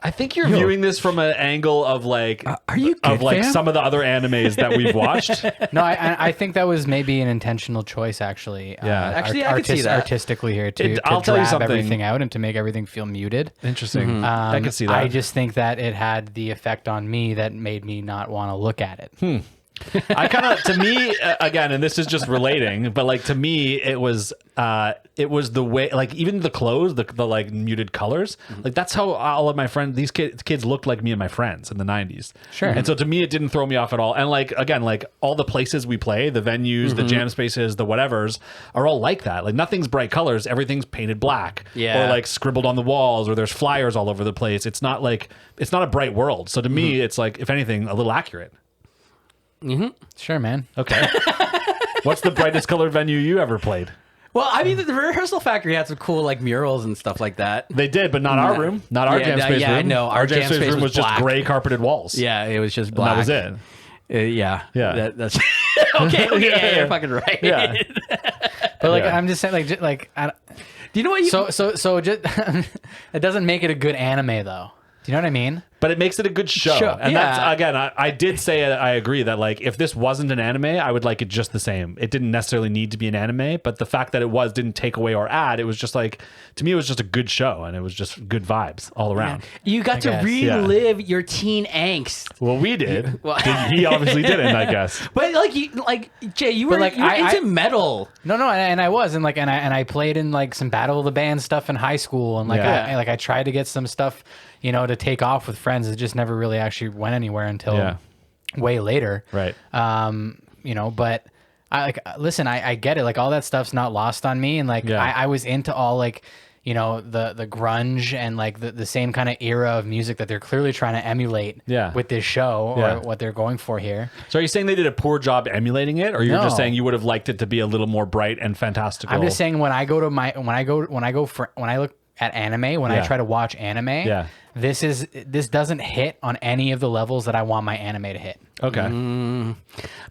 I think you're viewing this from an angle of like, are you good, fam? Some of the other animes that we've watched. No, I think that was maybe an intentional choice, actually. Yeah, actually, I could see that artistically here to I'll tell you drab something. everything out and to make everything feel muted. Interesting. I can see that. I just think that it had the effect on me that made me not want to look at it. I kind of, to me, again, and this is just relating, but like to me, it was the way, like even the clothes, the like muted colors, like that's how all of my friends, these kids looked like me and my friends in the 90s. Sure. And so to me, it didn't throw me off at all. And like, again, like all the places we play, the venues, the jam spaces, the whatevers are all like that. Like nothing's bright colors. Everything's painted black or like scribbled on the walls or there's flyers all over the place. It's not a bright world. So to me, it's like, if anything, a little accurate. Sure, man. Okay. What's the brightest colored venue you ever played? Well, I mean, the Rehearsal Factory had some cool like murals and stuff like that. They did, but not our room. Not our jam space room. Yeah, I know. Our jam space room was just black. gray carpeted walls. Yeah, it was just black. And that was it. Yeah. Yeah. That's okay. Yeah, you're fucking right. Yeah. But like, I'm just saying, like, do you know what? So just it doesn't make it a good anime, though. Do you know what I mean? But it makes it a good show. And that's, again, I did say I agree that like if this wasn't an anime, I would like it just the same. It didn't necessarily need to be an anime, but the fact that it was didn't take away or add. It was just like, to me, it was just a good show and it was just good vibes all around. You got to relive your teen angst. Well, we did. He obviously didn't, I guess. But Jay, you were into metal. No, and I was, and I played in like some Battle of the Band stuff in high school, and I tried to get some stuff, to take off with friends. It just never really actually went anywhere until way later. Right. But I listen, I get it. Like all that stuff's not lost on me. And like, I was into all like, you know, the grunge and like the same kind of era of music that they're clearly trying to emulate with this show or what they're going for here. So are you saying they did a poor job emulating it, or you're just No. saying you would have liked it to be a little more bright and fantastical? I'm just saying when I look at anime, when I try to watch anime, this doesn't hit on any of the levels that I want my anime to hit. Okay.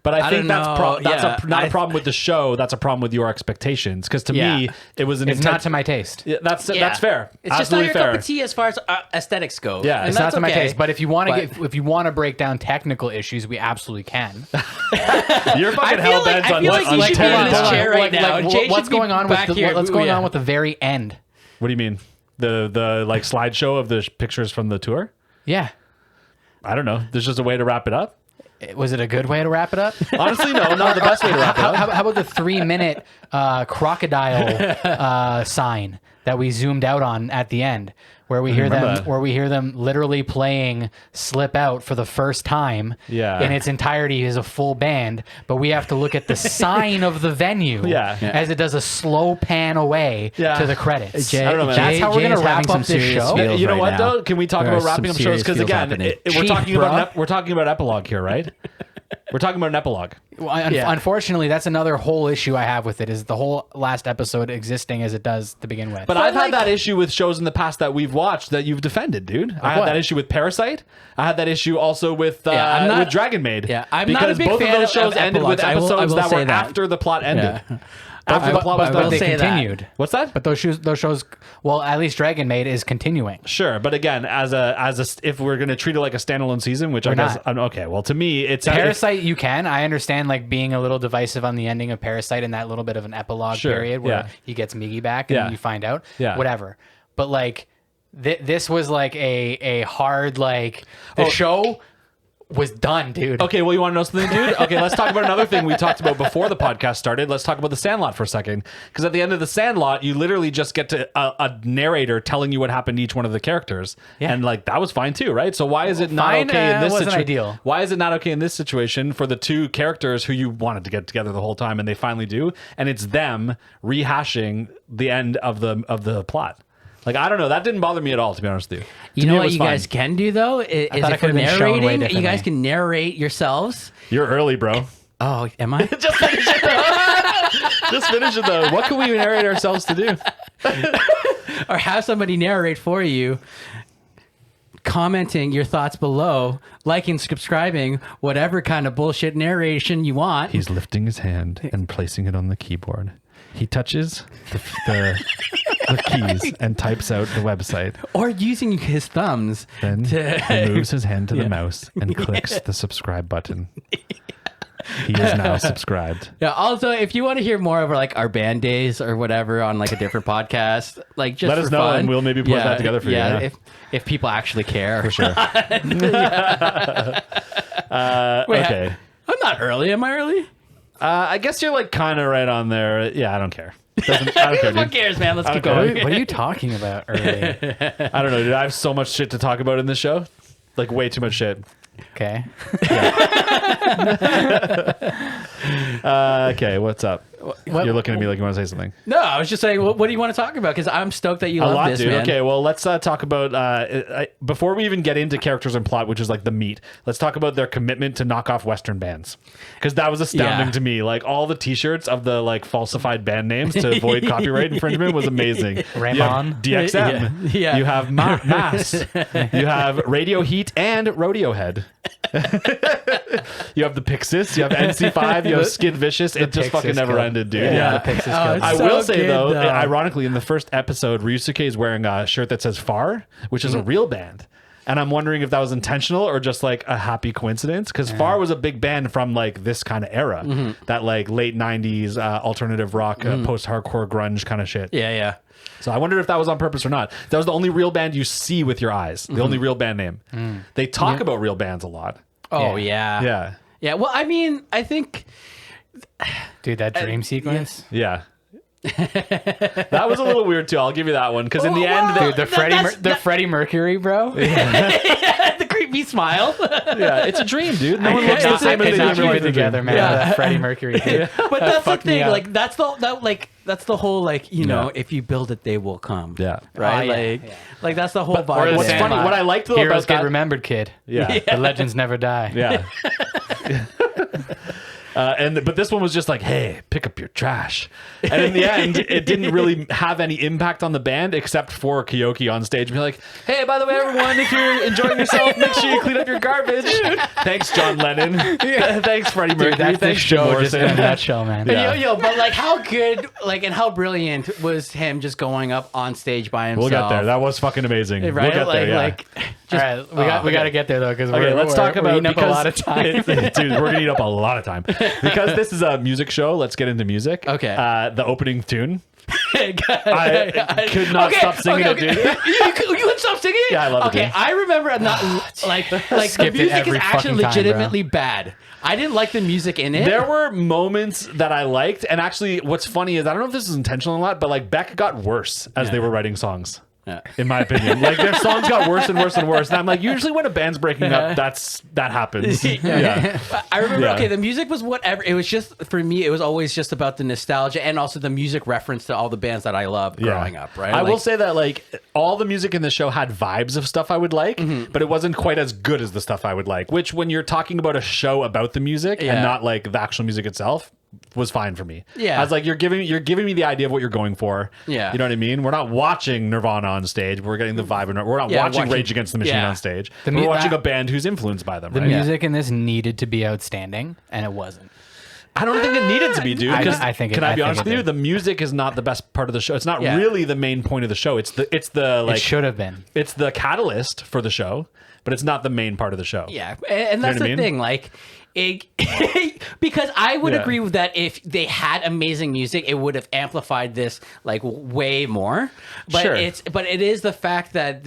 But I think don't know. that's not a problem with the show. That's a problem with your expectations. Because to me, it was an It's not to my taste. Yeah, that's fair. It's just not your cup of tea as far as aesthetics go. Yeah, and It's not that's to my okay. taste. But if you want to if you want to break down technical issues, we absolutely can. You're fucking feel like- hell-bent I on feel like you should be in Unturned. this chair right now. Jay what's should be going on with back here. what's going Yeah. on with the very end? What do you mean? The like slideshow of the pictures from the tour? Yeah. I don't know. There's just a way to wrap it up. Was it a good way to wrap it up? Honestly, no, not the best way to wrap it up. How about the 3-minute crocodile sign that we zoomed out on at the end, where we hear them literally playing "Slip Out" for the first time in its entirety as a full band, but we have to look at the sign of the venue as it does a slow pan away to the credits. Jay, I don't know, man. That's how we're Jay gonna is wrap having up some this serious show. feels You know right what now. though? Can we talk There about are wrapping up some shows? serious Because feels again, happening. we're Cheap, talking bro. about we're talking about epilogue here, right? We're talking about an epilogue. Well, unfortunately, that's another whole issue I have with it, is the whole last episode existing as it does to begin with. But I've had that issue with shows in the past that we've watched that you've defended, dude. I had what? that issue with Parasite. I had that issue also with I'm not- with Dragon Maid. Yeah, I'm because not a big both fan of those of shows ended with epilogues. I will episodes that say were that. after the plot ended. Yeah. After the plot was but done. they say that. continued. What's that? But those shows, well, at least Dragon Maid is continuing. Sure, but again, as a if we're gonna treat it like a standalone season, which I guess okay. Well, to me, it's Parasite, you can. I understand like being a little divisive on the ending of Parasite and that little bit of an epilogue period where he gets Miggy back and you find out. Yeah. Whatever. But like this was like a hard like the show was done, dude. Okay, well, you want to know something, dude? Okay, let's talk about another thing we talked about before the podcast started. Let's talk about The Sandlot for a second. Because at the end of The Sandlot, you literally just get to a narrator telling you what happened to each one of the characters. Yeah. And, like, that was fine, too, right? So why is it not Fine, okay in this wasn't situation? ideal. Why is it not okay in this situation for the two characters who you wanted to get together the whole time and they finally do? And it's them rehashing the end of the plot. Like, I don't know. That didn't bother me at all, to be honest with you. You To know me, it what was you fine. guys can do though is thought it if you're could've been shown way narrating, you guys differently. can narrate yourselves. You're early, bro. Oh, am I? Just finish it, though. Just finish it, though. What can we narrate ourselves to do? Or have somebody narrate for you, commenting your thoughts below, liking, subscribing, whatever kind of bullshit narration you want. He's lifting his hand and placing it on the keyboard. He touches the keys and types out the website. Or using his thumbs. Then to- he moves his hand to the mouse and clicks the subscribe button. He is now subscribed. Yeah. Also, if you want to hear more of like our band days or whatever on like a different podcast, like just Let for us know fun, and we'll maybe put that together for you. Yeah. If people actually care. For sure. Wait, Okay. I'm not early. Am I early? I guess you're like kind of right on there. Yeah, I don't care. I don't care, Who dude. cares, man? Let's keep care. going. What are you talking about early? I don't know, dude. I have so much shit to talk about in this show. Like, way too much shit. Okay. Okay, what's up? What- You're looking at me like you want to say something. No, I was just saying, what do you want to talk about? Because I'm stoked that you love this, dude. man. Okay, well, let's talk about before we even get into characters and plot, which is like the meat. Let's talk about their commitment to knock off Western bands, because that was astounding Yeah. to me. Like all the T-shirts of the like falsified band names to avoid copyright infringement was amazing. You have Raymond. DXM. Yeah. You have Mass. You have Radio Heat and Rodeo Head. You have the Pixis. You have NC5. You have Skid Vicious. It just Pixis fucking never Club. ended, dude. Yeah, the Pixis Club. it's I so will say good, though, though. ironically, in the first episode, Ryusuke is wearing a shirt that says Far, which is a real band. And I'm wondering if that was intentional or just like a happy coincidence, because Far was a big band from like this kind of era, that like late 90s alternative rock, post-hardcore grunge kind of shit. Yeah, yeah. So I wonder if that was on purpose or not. That was the only real band you see with your eyes, the only real band name. They talk about real bands a lot. Oh, yeah. Yeah. Yeah, well, I mean, I think... Dude, that dream sequence. Yeah. That was a little weird too. I'll give you that one, because in the end, Dude, the Freddie Mercury, bro. the creepy smile. Yeah, it's a dream, dude. No one looks the I same as could they not do keep in it the together, man. Yeah. That Freddie Mercury thing. But that's the fucked me thing. up. Like that's the whole like Yeah. if you build it, they will come. Yeah. Right. Oh, yeah, Like that's the whole Or vibe. what's Sandlot. funny, what I liked though Heroes about get that, remembered, kid. yeah. The legends never die. Yeah. But this one was just like, hey, pick up your trash. And in the end, it didn't really have any impact on the band except for Kyoki on stage being like, hey, by the way, everyone, if you're enjoying yourself, make sure you clean up your garbage. Thanks, John Lennon. Thanks, Freddie Mercury. Dude, that's the Thanks, Jim show just in a Morrison. nutshell, man. Yeah. But like how good, like, and how brilliant was him just going up on stage by himself? We'll get there. That was fucking amazing. right? We'll get like, there, yeah. like, All right, we got to get there though, because Okay, let's talk about eating up a because lot of time. dude, we're gonna eat up a lot of time because this is a music show. Let's get into music. Okay. The opening tune. I could not stop singing it, dude. You couldn't stop singing it? Yeah, I love it, Okay, dude. I remember not like the Skipped it music is every actually fucking time, bro. legitimately bad. I didn't like the music in it. There were moments that I liked, and actually, what's funny is I don't know if this is intentional or not, but like Beck got worse as they were writing songs. Yeah. In my opinion, like their songs got worse and worse and worse, and I'm like, usually when a band's breaking up, that happens. Yeah, I remember. Yeah. Okay, the music was whatever. It was just for me. It was always just about the nostalgia and also the music reference to all the bands that I loved growing up. Right. I will say that like all the music in the show had vibes of stuff I would like, but it wasn't quite as good as the stuff I would like. Which, when you're talking about a show about the music and not like the actual music itself, was fine for me. Yeah. I was like, you're giving me the idea of what you're going for. Yeah. You know what I mean? We're not watching Nirvana on stage. We're getting the vibe. And we're not watching Rage Against the Machine on stage. We're watching a band who's influenced by them. The Right? music in this needed to be outstanding, and it wasn't. I don't think it needed to be, dude. I 'cause think it- can I I be think honest it with you? did. The music is not the best part of the show. It's not Yeah. really the main point of the show. It's the like It should have been. it's the catalyst for the show, but it's not the main part of the show. Yeah, and that's what I the mean? thing. Like, because I would Yeah. agree with that. If they had amazing music, it would have amplified this like way more. But Sure. it is the fact that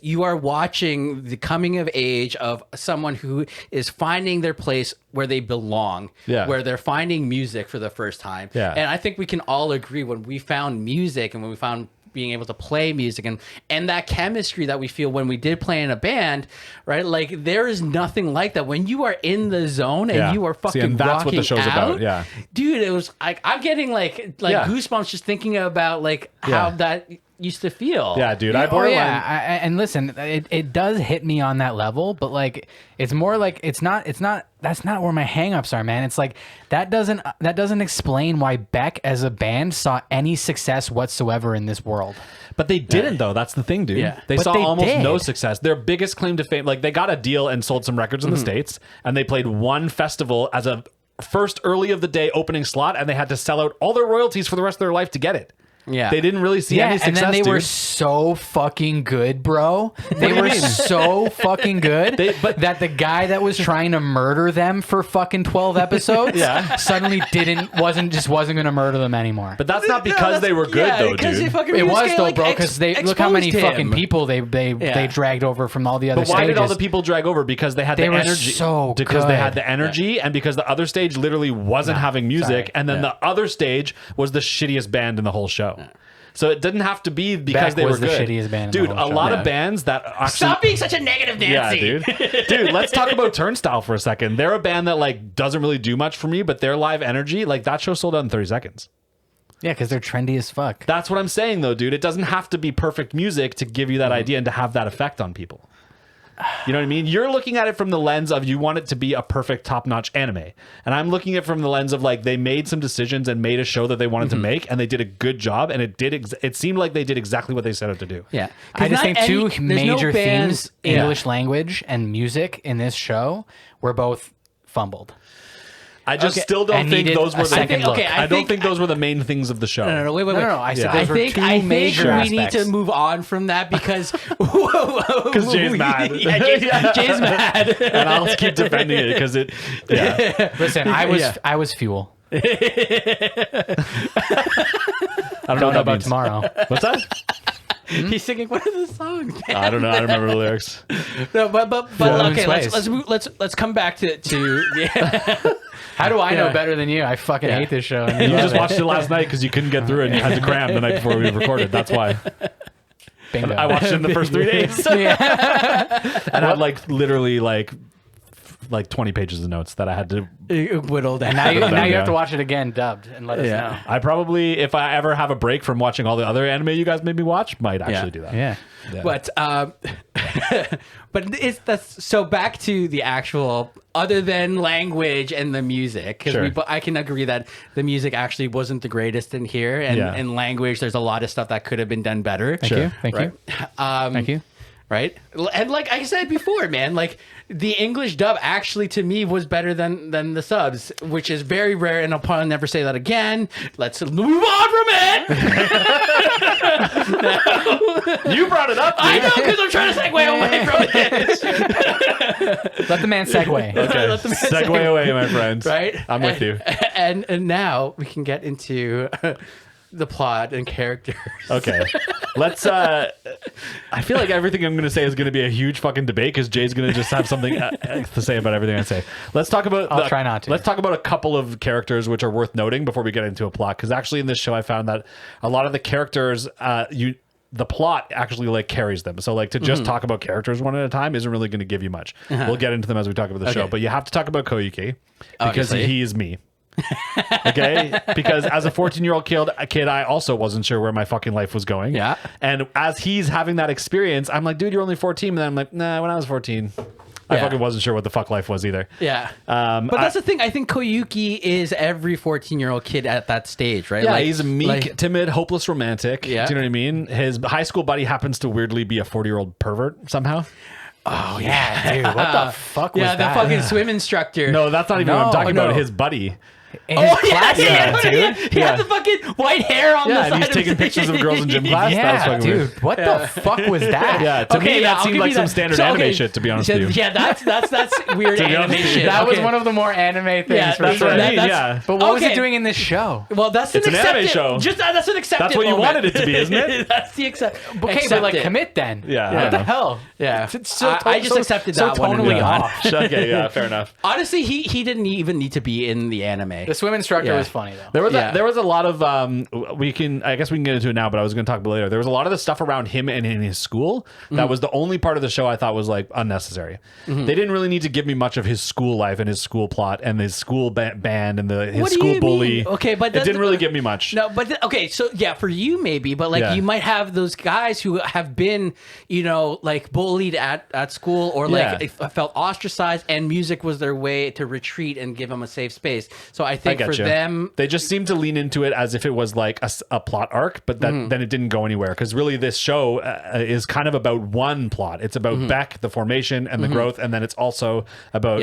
you are watching the coming of age of someone who is finding their place where they belong. Yeah. Where they're finding music for the first time. Yeah. And I think we can all agree when we found music and when we found being able to play music and that chemistry that we feel when we did play in a band, right? Like there is nothing like that when you are in the zone and Yeah. you are See, fucking and that's what the rocking show's out. about, yeah. Dude, it was like I'm getting like Yeah. goosebumps just thinking about like Yeah. how that used to feel. Yeah, dude. I Oh borderline. yeah, and listen, it does hit me on that level, but like it's more like it's not that's not where my hangups are, man. It's like that doesn't explain why Beck as a band saw any success whatsoever in this world. But they didn't, though. That's the thing, dude. Yeah. They But saw they almost did. no success. Their biggest claim to fame, like they got a deal and sold some records in the States, and they played one festival as a first early of the day opening slot, and they had to sell out all their royalties for the rest of their life to get it. Yeah. They didn't really see any and success, then they were dude. so fucking good, bro. They do you were mean? so fucking good that the guy that was trying to murder them for fucking 12 episodes suddenly wasn't going to murder them anymore. But that's not because they were good, though, dude. It was though, bro, because they look how many fucking people they dragged over from all the other But why stages. did all the people drag over? Because they had They the were energy. so because they had good. the energy, and because the other stage literally wasn't having music, sorry. and then the other stage was the shittiest band in the whole show. So it didn't have to be because Beck they was were the good. shittiest band in the Dude, whole a show. lot Yeah. of bands that actually Stop being such a negative Nancy. Yeah, dude. Let's talk about Turnstile for a second. They're a band that like doesn't really do much for me, but their live energy, like that show sold out in 30 seconds. Yeah, because they're trendy as fuck. That's what I'm saying though, dude. It doesn't have to be perfect music to give you that idea and to have that effect on people. You know what I mean? You're looking at it from the lens of you want it to be a perfect top-notch anime. And I'm looking at it from the lens of like they made some decisions and made a show that they wanted to make, and they did a good job, and it seemed like they did exactly what they set out to do. Yeah. I just think two major themes, Yeah. English language and music in this show, were both fumbled. I just Okay. still don't And think needed those a were the second look. I don't think those were the main things of the show. No, wait. No, I said Yeah. those were two I think major we need aspects. to move on from that because Jay's mad. Yeah, Jay's mad. And I'll keep defending it because it. Yeah. Listen, I was fuel. I Don't know about tomorrow. What's that? He's singing one of the songs. Man. I don't know. I don't remember the lyrics. No, but Woman's okay. Ways. Let's come back to yeah. How do I know Yeah. better than you? I fucking hate this show. And You love just it. watched it last night because you couldn't get through it and you had to cram the night before we recorded. That's why. Bingo. I watched it in the first 3 days. And had like literally like 20 pages of notes that I had to whittled down. Now you have Yeah. to watch it again dubbed and let us know. I probably, if I ever have a break from watching all the other anime you guys made me watch, might actually do that. Yeah. But but that's so back to the actual, other than language and the music, because Sure. I can agree that the music actually wasn't the greatest in here, and Yeah. in language there's a lot of stuff that could have been done better. Thank you. Thank Right? you. Thank you. Right, and like I said before, man, like the English dub actually to me was better than the subs, which is very rare, and I'll probably never say that again. Let's move on from it. You brought it up. I know, because I'm trying to segue away from it. Let the man segue. Okay. Let the man Segue away, my friends. Right, I'm with you. And now we can get into the plot and characters. Okay. Let's I feel like everything I'm going to say is going to be a huge fucking debate because Jay's going to just have something to say about everything I say. Let's talk about I'll try not to. Let's talk about a couple of characters which are worth noting before we get into a plot, because actually in this show I found that a lot of the characters the plot actually like carries them. So like to just talk about characters one at a time isn't really going to give you much. We'll get into them as we talk about the show, but you have to talk about Koyuki because Obviously. he is me. Okay, because as a 14-year-old kid, I also wasn't sure where my fucking life was going. Yeah. And as he's having that experience, I'm like, dude, you're only 14. And then I'm like, nah, when I was 14, I fucking wasn't sure what the fuck life was either. Yeah. But that's the thing. I think Koyuki is every 14-year-old kid at that stage, right? Yeah, Like, he's a meek, like- timid, hopeless romantic. Yeah. Do you know what I mean? His high school buddy happens to weirdly be a 40-year-old pervert somehow. Oh yeah, dude. What the fuck was yeah, the that? fucking swim instructor. No, that's not even what I'm No, talking about. no. His buddy. In his class, yeah, dude. He had the fucking white hair on the Yeah, side. and he's of taking his- pictures of girls in gym class. That was Yeah, fucking dude. weird. What the fuck was that? Yeah, to me, that I'll seemed give like you some that. standard So, anime okay, shit, to be honest so, with you. Yeah, that's weird To be honest with you. animation. That was Okay. one of the more anime things. Yeah, for that's sure. what I mean, that's- yeah. But what was Okay. it doing in this show? Well, that's It's an an anime accepted show. Just that's an accepted. That's what you moment. wanted it to be, isn't it? That's the accept. Okay, but like commit then. Yeah, I What don't the know. hell? Yeah. It's so I just accepted that so one and tonally moved on. off. Okay, yeah, fair enough. Honestly, he didn't even need to be in the anime. The swim instructor Yeah. was funny though. There was a lot of I guess we can get into it now, but I was going to talk about it later. There was a lot of the stuff around him and in his school that was the only part of the show I thought was like unnecessary. They didn't really need to give me much of his school life and his school plot and his school band and his What do school you bully. mean? Okay, but it didn't really give me much. No, but okay, so yeah, for you maybe, but like Yeah. you might have those guys who have been, like bullied at school or like Yeah. felt ostracized, and music was their way to retreat and give them a safe space. So I I think for getcha. them, They just seemed to lean into it as if it was like a plot arc, but then it didn't go anywhere. Because really, this show is kind of about one plot. It's about Beck, the formation, and the growth, and then it's also about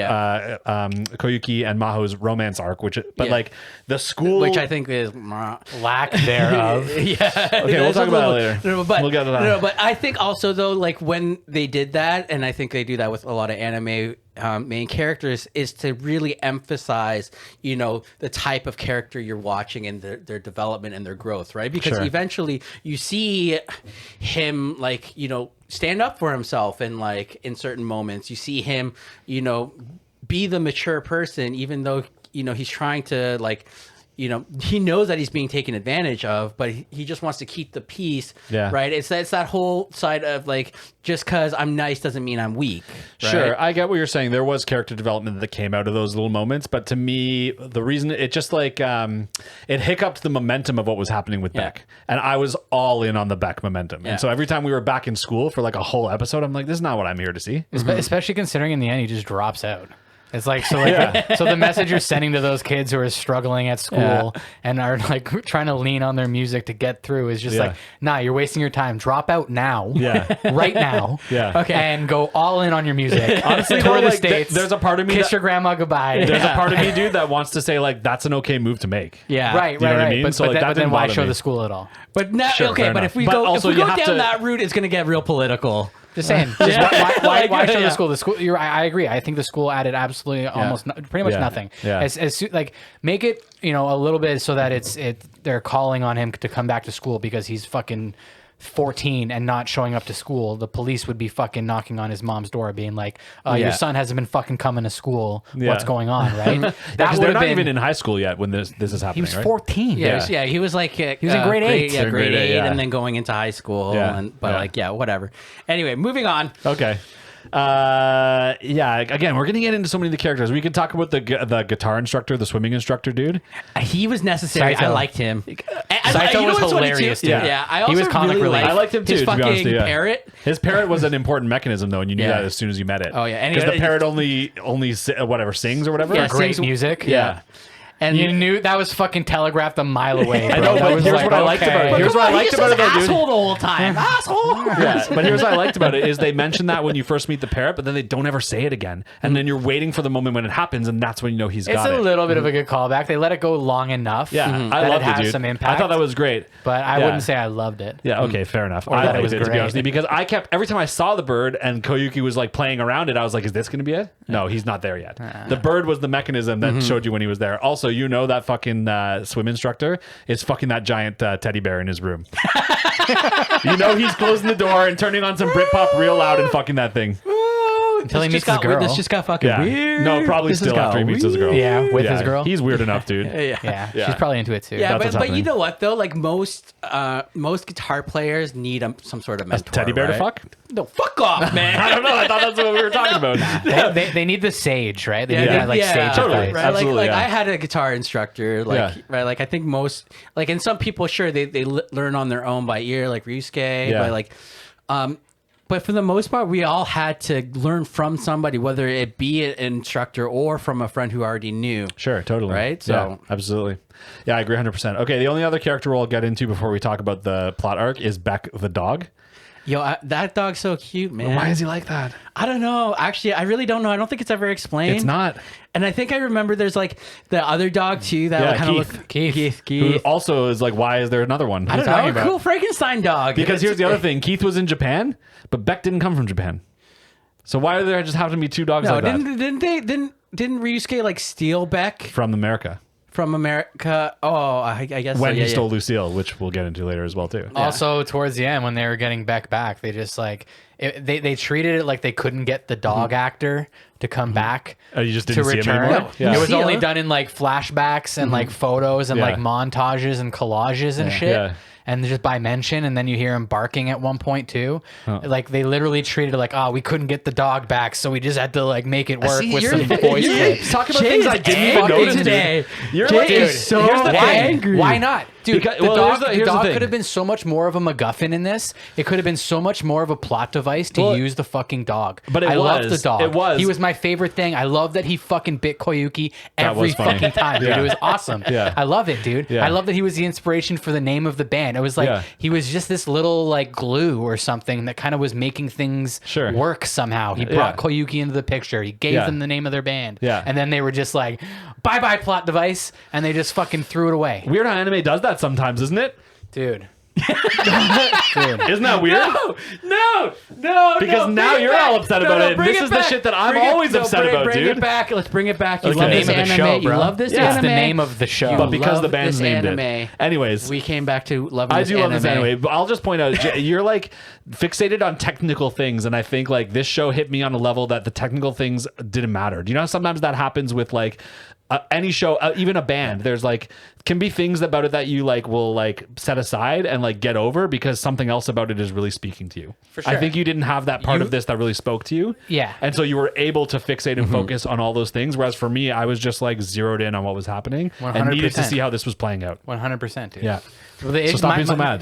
Koyuki and Maho's romance arc. But Yeah. like the school, which I think is Lack thereof. yeah. Okay, we'll talk about it later. No, but We'll get to that. No, but I think also though, like when they did that, and I think they do that with a lot of anime main characters, is to really emphasize, the type of character you're watching and their development and their growth, right? Because Sure. eventually you see him like, stand up for himself, and like in certain moments you see him, be the mature person, even though, he's trying to like, he knows that he's being taken advantage of, but he just wants to keep the peace. Yeah. Right. It's that whole side of like, just because I'm nice doesn't mean I'm weak. Right? Sure, I get what you're saying. There was character development that came out of those little moments, but to me, the reason it just like it hiccuped the momentum of what was happening with Beck, and I was all in on the Beck momentum. Yeah. And so every time we were back in school for like a whole episode, I'm like, this is not what I'm here to see. Especially considering in the end he just drops out. It's like so the message you're sending to those kids who are struggling at school and are like trying to lean on their music to get through is just Yeah. like, nah, you're wasting your time. Drop out now. Yeah. Right now. Yeah. Okay. And go all in on your music. Honestly, tour though, the like, states. there's a part of me kiss that- your grandma goodbye. There's a part of me, dude, that wants to say like that's an okay move to make. Yeah. Right, You know right, what I right. mean? But, So, like, that but then didn't why bother show me. the school at all? But now, Sure, okay, fair but enough. if we But go also if we you go have down to- that route, it's gonna get real political. Just saying. Just why show Yeah. the school? The school. I agree. I think the school added absolutely almost pretty much Yeah. nothing. Yeah. Like make it a little bit so that they're calling on him to come back to school because he's fucking 14 and not showing up to school, the police would be fucking knocking on his mom's door being like, your son hasn't been fucking coming to school. What's going on, right? That they're not even in high school yet when this is happening. He was right? 14. He was like he was in grade 8. grade 8, yeah. and then going into high school. Yeah. Whatever. Anyway, moving on. Okay. Again, we're gonna get into so many of the characters. We could talk about the guitar instructor, the swimming instructor dude. He was necessary. Saito. I liked him. Saito was hilarious, dude. Yeah, I also He was comic really relief. liked I liked him too. his to be honest, fucking yeah. parrot. His parrot was an important mechanism though, and you knew Yeah. that as soon as you met it. Oh, yeah. And because he- the parrot only whatever sings or whatever. Yeah, Great sings- music. Yeah. And You knew that was fucking telegraphed a mile away. Bro. I know, That but was here's like, what I liked about it. okay. Here's what I liked he's about it, just though, dude. asshole the whole time. Asshole. Yeah, but here's what I liked about it is they mention that when you first meet the parrot, but then they don't ever say it again, and then you're waiting for the moment when it happens, and that's when you know he's It's got a it. little bit of a good callback. They let it go long enough. Yeah, that I loved it has it, dude. some impact. I thought that was great, but I Yeah. wouldn't say I loved it. Yeah, okay, fair enough. Or I that it liked was it, to be great. honest with you, because I kept every time I saw the bird and Koyuki was like playing around it, I was like, is this going to be it? No, he's not there yet. The bird was the mechanism that showed you when he was there. Also, you know that fucking swim instructor is fucking that giant teddy bear in his room. You know he's closing the door and turning on some Britpop real loud and fucking that thing. Until he This meets just his girl. This just got fucking Yeah. weird. No, probably This has still got after he meets his girl. Yeah, with his girl. He's weird enough, dude. Yeah. Yeah, Yeah. she's probably into it too. Yeah, That's what's but you happening. know what though? Like most guitar players need some sort of mentor. Teddy bear right? to fuck? No, fuck off, man. I don't know. I thought that's what we were talking about. They need the sage, right? They need Yeah. that like sage Totally. advice. Right, Absolutely, like yeah. I had a guitar instructor, Yeah. right, like I think most, like, and some people, sure, they learn on their own by ear, like Ryusuke, Yeah. but like, but for the most part, we all had to learn from somebody, whether it be an instructor or from a friend who already knew. Sure, totally. Right? So So- absolutely. Yeah, I agree 100%. Okay, the only other character we'll get into before we talk about the plot arc is Beck the dog. Yo, that dog's so cute, man. Why is he like that? I don't know. Actually, I really don't know. I don't think it's ever explained. It's not. And I think I remember there's like the other dog too that Yeah, kind of Keith. look Keith. Who also is like, why is there another one? I don't talking know, about? cool Frankenstein dog. Because here's the It's- other thing. Keith was in Japan, but Beck didn't come from Japan. So why are there just happen to be two dogs No, like that didn't Ryusuke like steal Beck from America? from America? Oh, I guess When so, he yeah, stole Lucille, which we'll get into later as well too. Also, towards the end, when they were getting Beck back, they just like they treated it like they couldn't get the dog actor to come back. Oh, you just to didn't see him return. anymore? No, Yeah. It was See only him. done in like flashbacks and like photos and Yeah. like montages and collages and shit. Yeah. And just by mention, and then you hear him barking at one point too. Like they literally treated it like, oh, we couldn't get the dog back, so we just had to like make it work See, with you're- some voice clips. Talk about Jay things is I didn't even angry notice today. You're Jay like, is so here's the Why? thing. angry. Why not? Dude, Because- the well, dog, here's the the dog thing. could have been so much more of a MacGuffin in this. It could have been so much more of a plot device to Well, use the fucking dog. but it I loved the was. dog. It was. He was my favorite thing. I love that he fucking bit Koyuki That every was funny. fucking time, dude. Yeah. It was awesome. Yeah. I love it, dude. Yeah. I love that he was the inspiration for the name of the band. It was like Yeah. he was just this little like glue or something that kind of was making things Sure. work somehow. He brought Yeah. Koyuki into the picture. He gave Yeah. them the name of their band. Yeah. And then they were just like, bye-bye plot device, and they just fucking threw it away. Weird how anime does that sometimes, isn't it? Dude. Isn't that weird? No, Because now you're all upset about it. bring This is the back. shit that I'm Bring it- always upset about, bring dude. it back. Let's bring it back. You Okay. love Name this of the anime. show, You bro. love this Yeah. anime. It's the name of the show. But because the love band's this named anime. it. Anyways, We came back to loving I this do love this anime. anime, but I'll just point out you're like fixated on technical things, and I think like this show hit me on a level that the technical things didn't matter. Do you know how sometimes that happens with like any show, even a band? There's like can be things about it that you like will like set aside and like get over because something else about it is really speaking to you. For I sure. think you didn't have that part of this that really spoke to you. Yeah. And so you were able to fixate and focus on all those things. Whereas for me, I was just like zeroed in on what was happening and needed to 100%. see how this was playing out. 100%, dude. Yeah. Well, the So stop being so mad.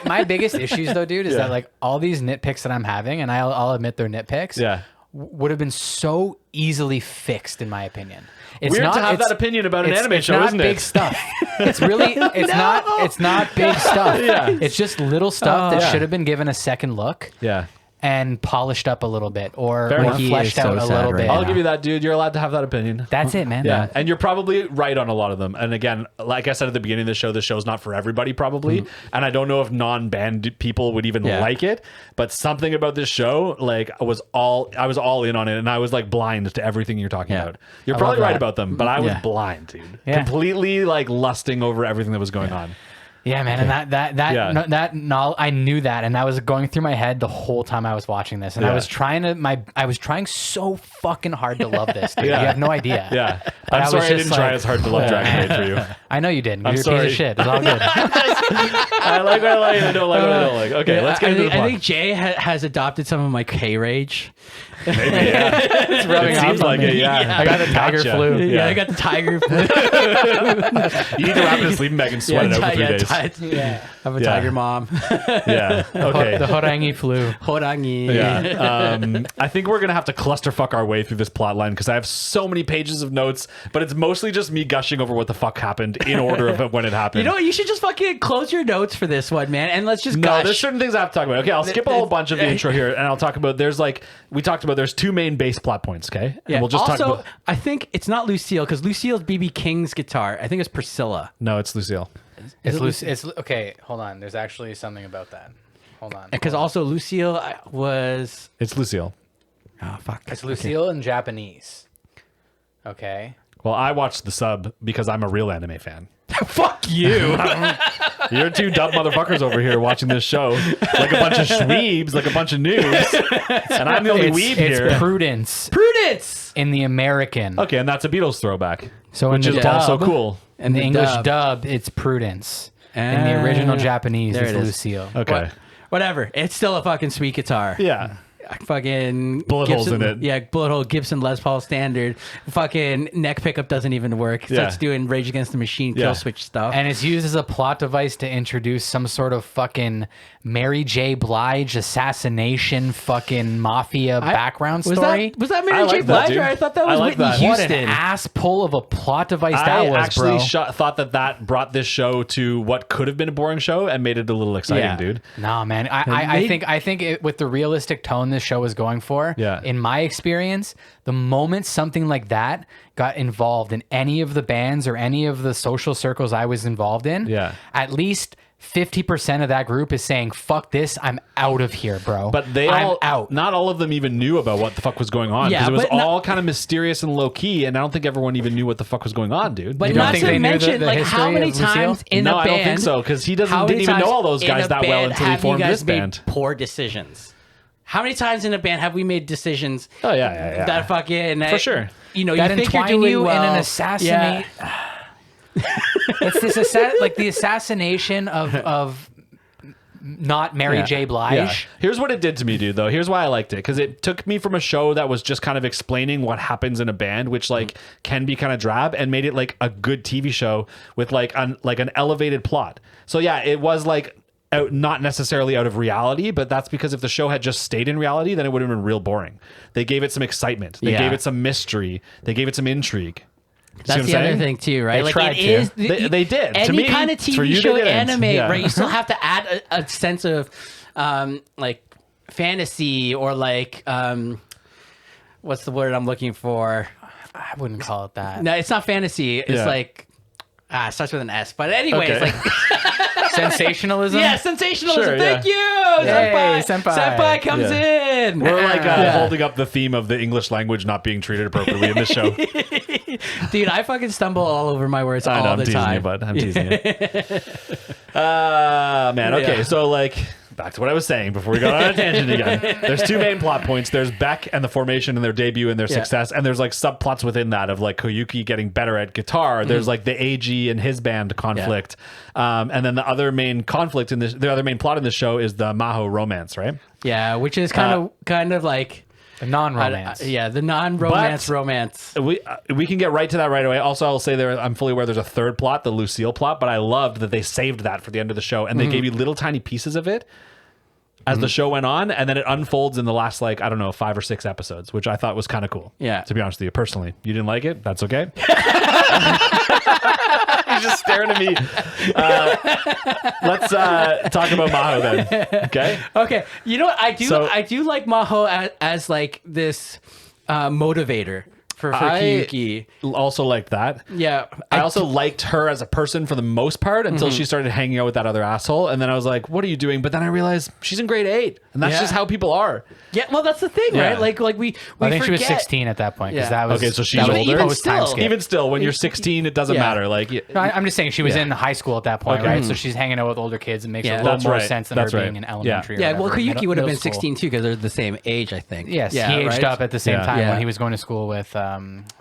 My biggest issues though, dude, is Yeah. that like all these nitpicks that I'm having, and I'll admit they're nitpicks. Yeah. Would have been so easily fixed, in my opinion. It's Weird to have it's- that opinion about an it's- anime it's show, not isn't it? big stuff. It's really it's not big stuff. Yeah. It's just little stuff that yeah. should have been given a second look Yeah. and polished up a little bit or Fair enough. He fleshed is so out a sad little right bit. now. I'll give you that, dude. You're allowed to have that opinion. That's it, man. Yeah, and you're probably right on a lot of them. And again, like I said at the beginning of the show's not for everybody, probably. And I don't know if non-band people would even Yeah. like it. But something about this show, like, I was all in on it, and I was like blind to everything you're talking Yeah. about. You're I probably love right that. about them, but I was Yeah. blind, dude. Yeah. Completely like lusting over everything that was going on. Yeah, man, and I knew that, and that was going through my head the whole time I was watching this, and I was trying so fucking hard to love this, dude. You have no idea. Yeah, I'm sorry I didn't try as hard to love Dragon Maid for you. I know you didn't. You're sorry. a piece of shit. It's all good. I like what I like, and I don't like what I don't like. Okay, let's get into the plot. I think Jay has adopted some of my K rage. Maybe, yeah. It's rubbing It off seems on like me. it, yeah. I got the tiger Gotcha. flu. Yeah, I got the tiger flu. You need to wrap in a sleeping bag and sweat it out for 3 days. Yeah, I'm a Yeah. tiger mom. Yeah. Okay. The Horangi flu. Horangi. Yeah. I think we're gonna have to clusterfuck our way through this plot line because I have so many pages of notes, but it's mostly just me gushing over what the fuck happened in order of when it happened. You know what? You should just fucking close your notes for this one, man, and let's just No, gush. there's certain things I have to talk about. Okay, I'll skip a whole bunch of the intro here, and I'll talk about. There's 2 main base plot points. Okay, and Yeah. we'll just also, talk about. I think it's not Lucille because Lucille's BB King's guitar. I think it's Priscilla. No, it's Lucille. It's okay. Hold on. There's actually something about that. Hold on. Because also Lucille was. It's Lucille. Oh fuck. It's Lucille in Japanese. Okay. Well, I watched the sub because I'm a real anime fan. Fuck you. You're 2 dumb motherfuckers over here watching this show like a bunch of schweebs, like a bunch of noobs, and I'm the only weeb here. It's Prudence Prudence. in the American. Okay, and that's a Beatles throwback, So in which the is also dub- cool. In the the English dub. dub, it's Prudence. In the original Japanese, there it's it is. Lucille. Okay. Whatever. It's still a fucking sweet guitar. Yeah. Fucking Bullet holes in it. Yeah, bullet hole Gibson Les Paul standard. Fucking neck pickup doesn't even work. Yeah. Starts doing Rage Against the Machine kill Yeah. switch stuff. And it's used as a plot device to introduce some sort of fucking Mary J. Blige assassination fucking mafia background story. Was that I Mary J. like that, Blige? dude. I thought that I was like Whitney that. What Houston. an ass pull of a plot device I that was, actually bro. thought that brought this show to what could have been a boring show and made it a little exciting, Yeah. dude. Nah, man. I think with the realistic tone this show was going for, Yeah. in my experience, the moment something like that got involved in any of the bands or any of the social circles I was involved in, Yeah. at least 50% of that group is saying, fuck this, I'm out of here, bro. But I'm out. not all of them even knew about what the fuck was going on. Yeah, Because it was but all kind of mysterious and low key, and I don't think everyone even knew what the fuck was going on, dude. But You don't not think to they knew mention, the like, how history many of Lucille? times in a No, band... I don't think so, because he how didn't many even know times all those in guys a that well band until he have you formed guys this made band. poor decisions? How many times in a band have we made decisions Oh, yeah. that fucking... For sure. You know, That you think you're entwine doing you well. in an assassinate. It's this like the assassination of not Mary Yeah. J. Blige. Yeah. Here's what it did to me, dude, though. Here's why I liked it. Because it took me from a show that was just kind of explaining what happens in a band, which like can be kind of drab, and made it like a good TV show with like an elevated plot. So yeah, it was like not necessarily out of reality, but that's because if the show had just stayed in reality, then it would have been real boring. They gave it some excitement. They Yeah. gave it some mystery. They gave it some intrigue. See what That's I'm the other saying? thing too, right? They like tried it to. is. They did. To Any me, kind of for you, TV show, they didn't. anime, Yeah. right? You still have to add a sense of like fantasy or like what's the word I'm looking for? I wouldn't call it that. No, it's not fantasy. It's Yeah. like it starts with an S. But anyways, Okay. like Sensationalism. yeah, sensationalism. Sure, Thank you, Yay, senpai. senpai. Senpai comes in. We're like holding up the theme of the English language not being treated appropriately in this show. Dude, I fucking stumble all over my words I know, all I'm the teasing time. you, bud. I'm teasing you. Man, okay, Yeah. so like back to what I was saying before we got on a tangent again. There's 2 main plot points. There's Beck and the formation and their debut and their success, and there's like subplots within that of like Koyuki getting better at guitar. There's like the AG and his band conflict, and then the other main conflict in this, the other main plot in this show is the Maho romance, right? Yeah, which is kind of like The non-romance. yeah, the non-romance But- romance. We can get right to that right away. Also, I'll say I'm fully aware there's a third plot, the Lucille plot, but I loved that they saved that for the end of the show, and they gave you little tiny pieces of it as the show went on, and then it unfolds in the last, like, I don't know, 5 or 6 episodes, which I thought was kind of cool. Yeah. To be honest with you, personally. You didn't like it? That's okay. He's just staring at me. Let's talk about Maho then. Okay? Okay, you know what I do? So- I do like Maho as like this motivator. for I Kiyuki. also liked that. Yeah. I also liked her as a person for the most part until she started hanging out with that other asshole. And then I was like, what are you doing? But then I realized she's in grade 8. And that's Yeah. just how people are. Yeah, well, that's the thing, Yeah. right? Like we I think she was forget. 16 at that point because Yeah. that was Okay, so she's that was older? Even post time still. skip. Even still, when you're 16, it doesn't Yeah. matter. Like, No, I'm just saying she was Yeah. in high school at that point, Okay. right? So she's hanging out with older kids and makes Yeah. a little That's more right. sense than That's her right. being in elementary. Yeah, or well, whatever, Kiyuki would have been middle school. 16 too because they're the same age, I think. Yes, yeah, he aged right? up at the same Yeah. time Yeah. when he was going to school with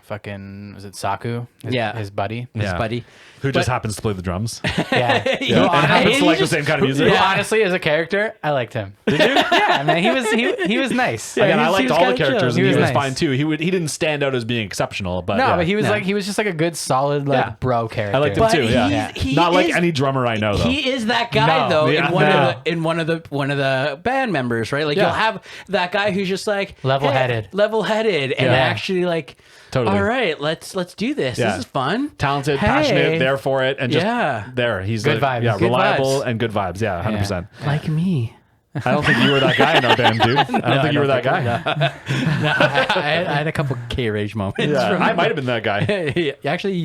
fucking was it Saku? His buddy. his Yeah. buddy. who just happens to play the drums. Yeah. Yeah. And happens to like the same kind of music. Who, honestly, as a character, I liked him. Did you? Yeah, man, he was nice. Again, I he liked was all the kinda chill. characters, He and he was was nice. fine too. He didn't stand out as being exceptional, but No, yeah. but he was No. like he was just like a good, solid like Yeah. bro character. I liked him But too. Yeah, he not like is- any drummer I know though. He is that guy No. though Yeah, in one of the band members, right? Like Yeah. you'll have that guy who's just like Level-headed. level-headed, and Yeah. actually like, Totally. all right, let's do this. Yeah. This is fun. Talented, Hey. passionate, there for it, and just Yeah. there. He's Good like, vibes. Yeah, Good reliable vibes. and good vibes. Yeah, 100%. Like me. I don't think you were that guy in our band, dude. I don't think you were that guy. No, I had a couple K-Rage moments. Yeah, I might have been that guy. Actually,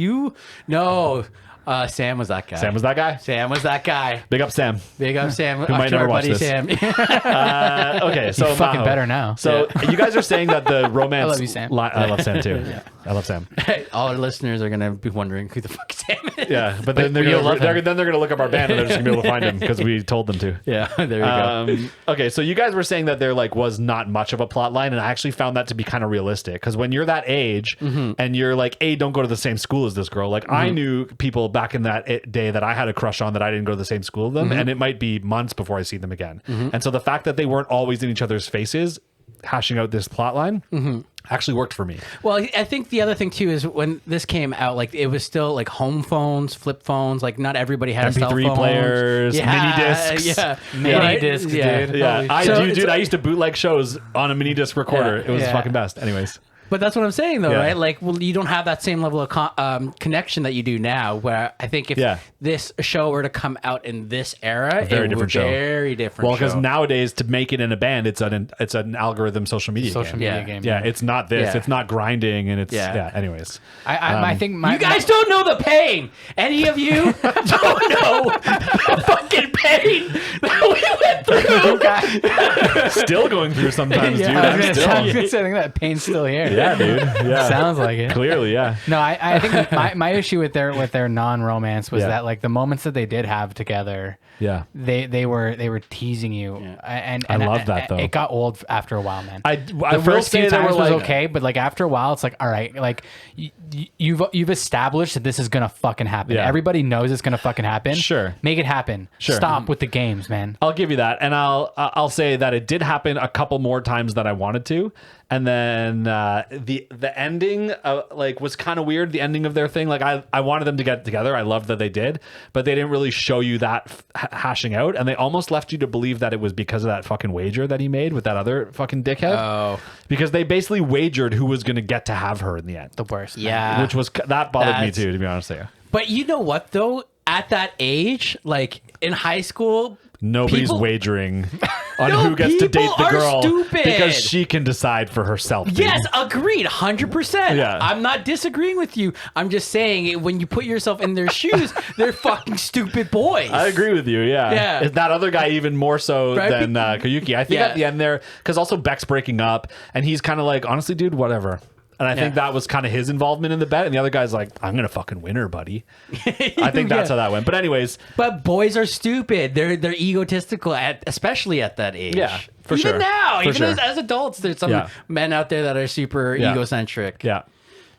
Sam was that guy. Sam was that guy. Sam was that guy. Big up, Sam. Big up Sam. Who might never watch buddy this. Sam. Okay, so He's fucking Maho. better now. So you guys are saying that the romance. I love you, Sam. I love Sam too. I love Sam. All our listeners are gonna be wondering who the fuck Sam is. Yeah, but then they're you'll gonna, love him. then they're gonna look up our band and they're just gonna be able to find him because we told them to. Yeah, there you go. Okay, so you guys were saying that there like was not much of a plot line, and I actually found that to be kind of realistic because when you're that age and you're like, "Hey, don't go to the same school as this girl." Like I knew people back in that day that I had a crush on that I didn't go to the same school with them, and it might be months before I see them again. And so the fact that they weren't always in each other's faces, hashing out this plot line, actually worked for me. Well, I think the other thing too is when this came out, like it was still like home phones, flip phones. Like not everybody had cell MP3 phones. players, mini discs. Yeah, Mini discs, dude. Yeah, Holy I shit. So do, dude. it's- I used to bootleg shows on a mini disc recorder. Yeah. It was the Yeah. fucking best. Anyways, But that's what I'm saying, though, Yeah. right? Like, well, you don't have that same level of connection that you do now. Where I think if Yeah. this show were to come out in this era, very it different would show. very different. well, because show. nowadays to make it in a band, it's an algorithm social media social game. media Yeah. game. Yeah, it's not this. Yeah. It's not grinding, and it's Yeah. Anyways, I think my you guys don't know the pain. Any of you don't know the fucking pain that we went through. still going through sometimes, dude. I I'm was gonna still. say, I think that pain's still here. Yeah, dude. Yeah, Sounds like it. clearly, yeah. No, I think my issue with their non-romance was Yeah. that like the moments that they did have together, Yeah. they were teasing you, and I love that, though. It got old after a while, man. I The will first say few there times were was like okay, but like after a while, it's like all right, like you've established that this is gonna fucking happen. Yeah. Everybody knows it's gonna fucking happen. Sure. make it happen. Sure. Stop with the games, man. I'll give you that, and I'll say that it did happen a couple more times than I wanted to, and then the ending like was kind of weird. The ending of their thing, like I wanted them to get together. I loved that they did, but they didn't really show you that hashing out, and they almost left you to believe that it was because of that fucking wager that he made with that other fucking dickhead. Oh. Because they basically wagered who was going to get to have her in the end, The worst. man. Yeah. which was that bothered me That's- too, to be honest with you. But you know what, though? At that age, like in high school, Nobody's people- wagering on No, who gets to date people the are girl stupid. because she can decide for herself. Dude. Yes, agreed, 100%. Yeah. I'm not disagreeing with you. I'm just saying when you put yourself in their shoes, they're fucking stupid boys. I agree with you. Yeah. Yeah. Is that other guy even more so Right, than Koyuki? I think Yeah. at the end there, because also Beck's breaking up and he's kind of like, honestly, dude, whatever. And I think Yeah. that was kind of his involvement in the bet. And the other guy's like, I'm going to fucking win her, buddy. I think that's Yeah. how that went. But anyways, But boys are stupid. They're egotistical, especially at that age. Yeah, for even sure. now, For even sure. as adults, there's some Yeah. men out there that are super Yeah. egocentric. yeah.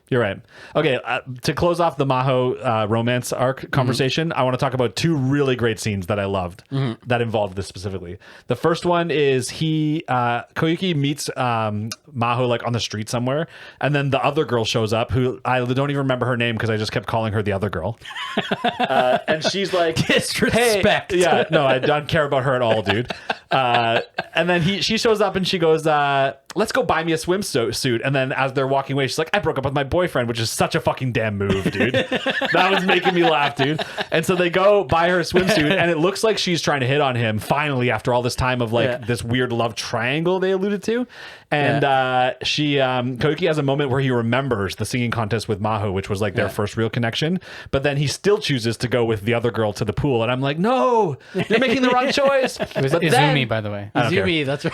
You're right. Okay, to close off the Maho romance arc conversation, I want to talk about two really great scenes that I loved that involved this specifically. The first one is Koyuki meets Maho like on the street somewhere, and then the other girl shows up who I don't even remember her name because I just kept calling her the other girl. And she's like, Disrespect. Hey. Yeah, no, I don't care about her at all, dude. And then she shows up and she goes, let's go buy me a swimsuit. And then as they're walking away, she's like, I broke up with my boyfriend. boyfriend, which is such a fucking damn move, dude. That was making me laugh, dude. And so they go buy her a swimsuit, and it looks like she's trying to hit on him finally after all this time of like this weird love triangle they alluded to. And Koiki has a moment where he remembers the singing contest with Maho, which was like their first real connection. But then he still chooses to go with the other girl to the pool. And I'm like, no, you're making the wrong choice. It was Izumi, by the way. Izumi, that's right.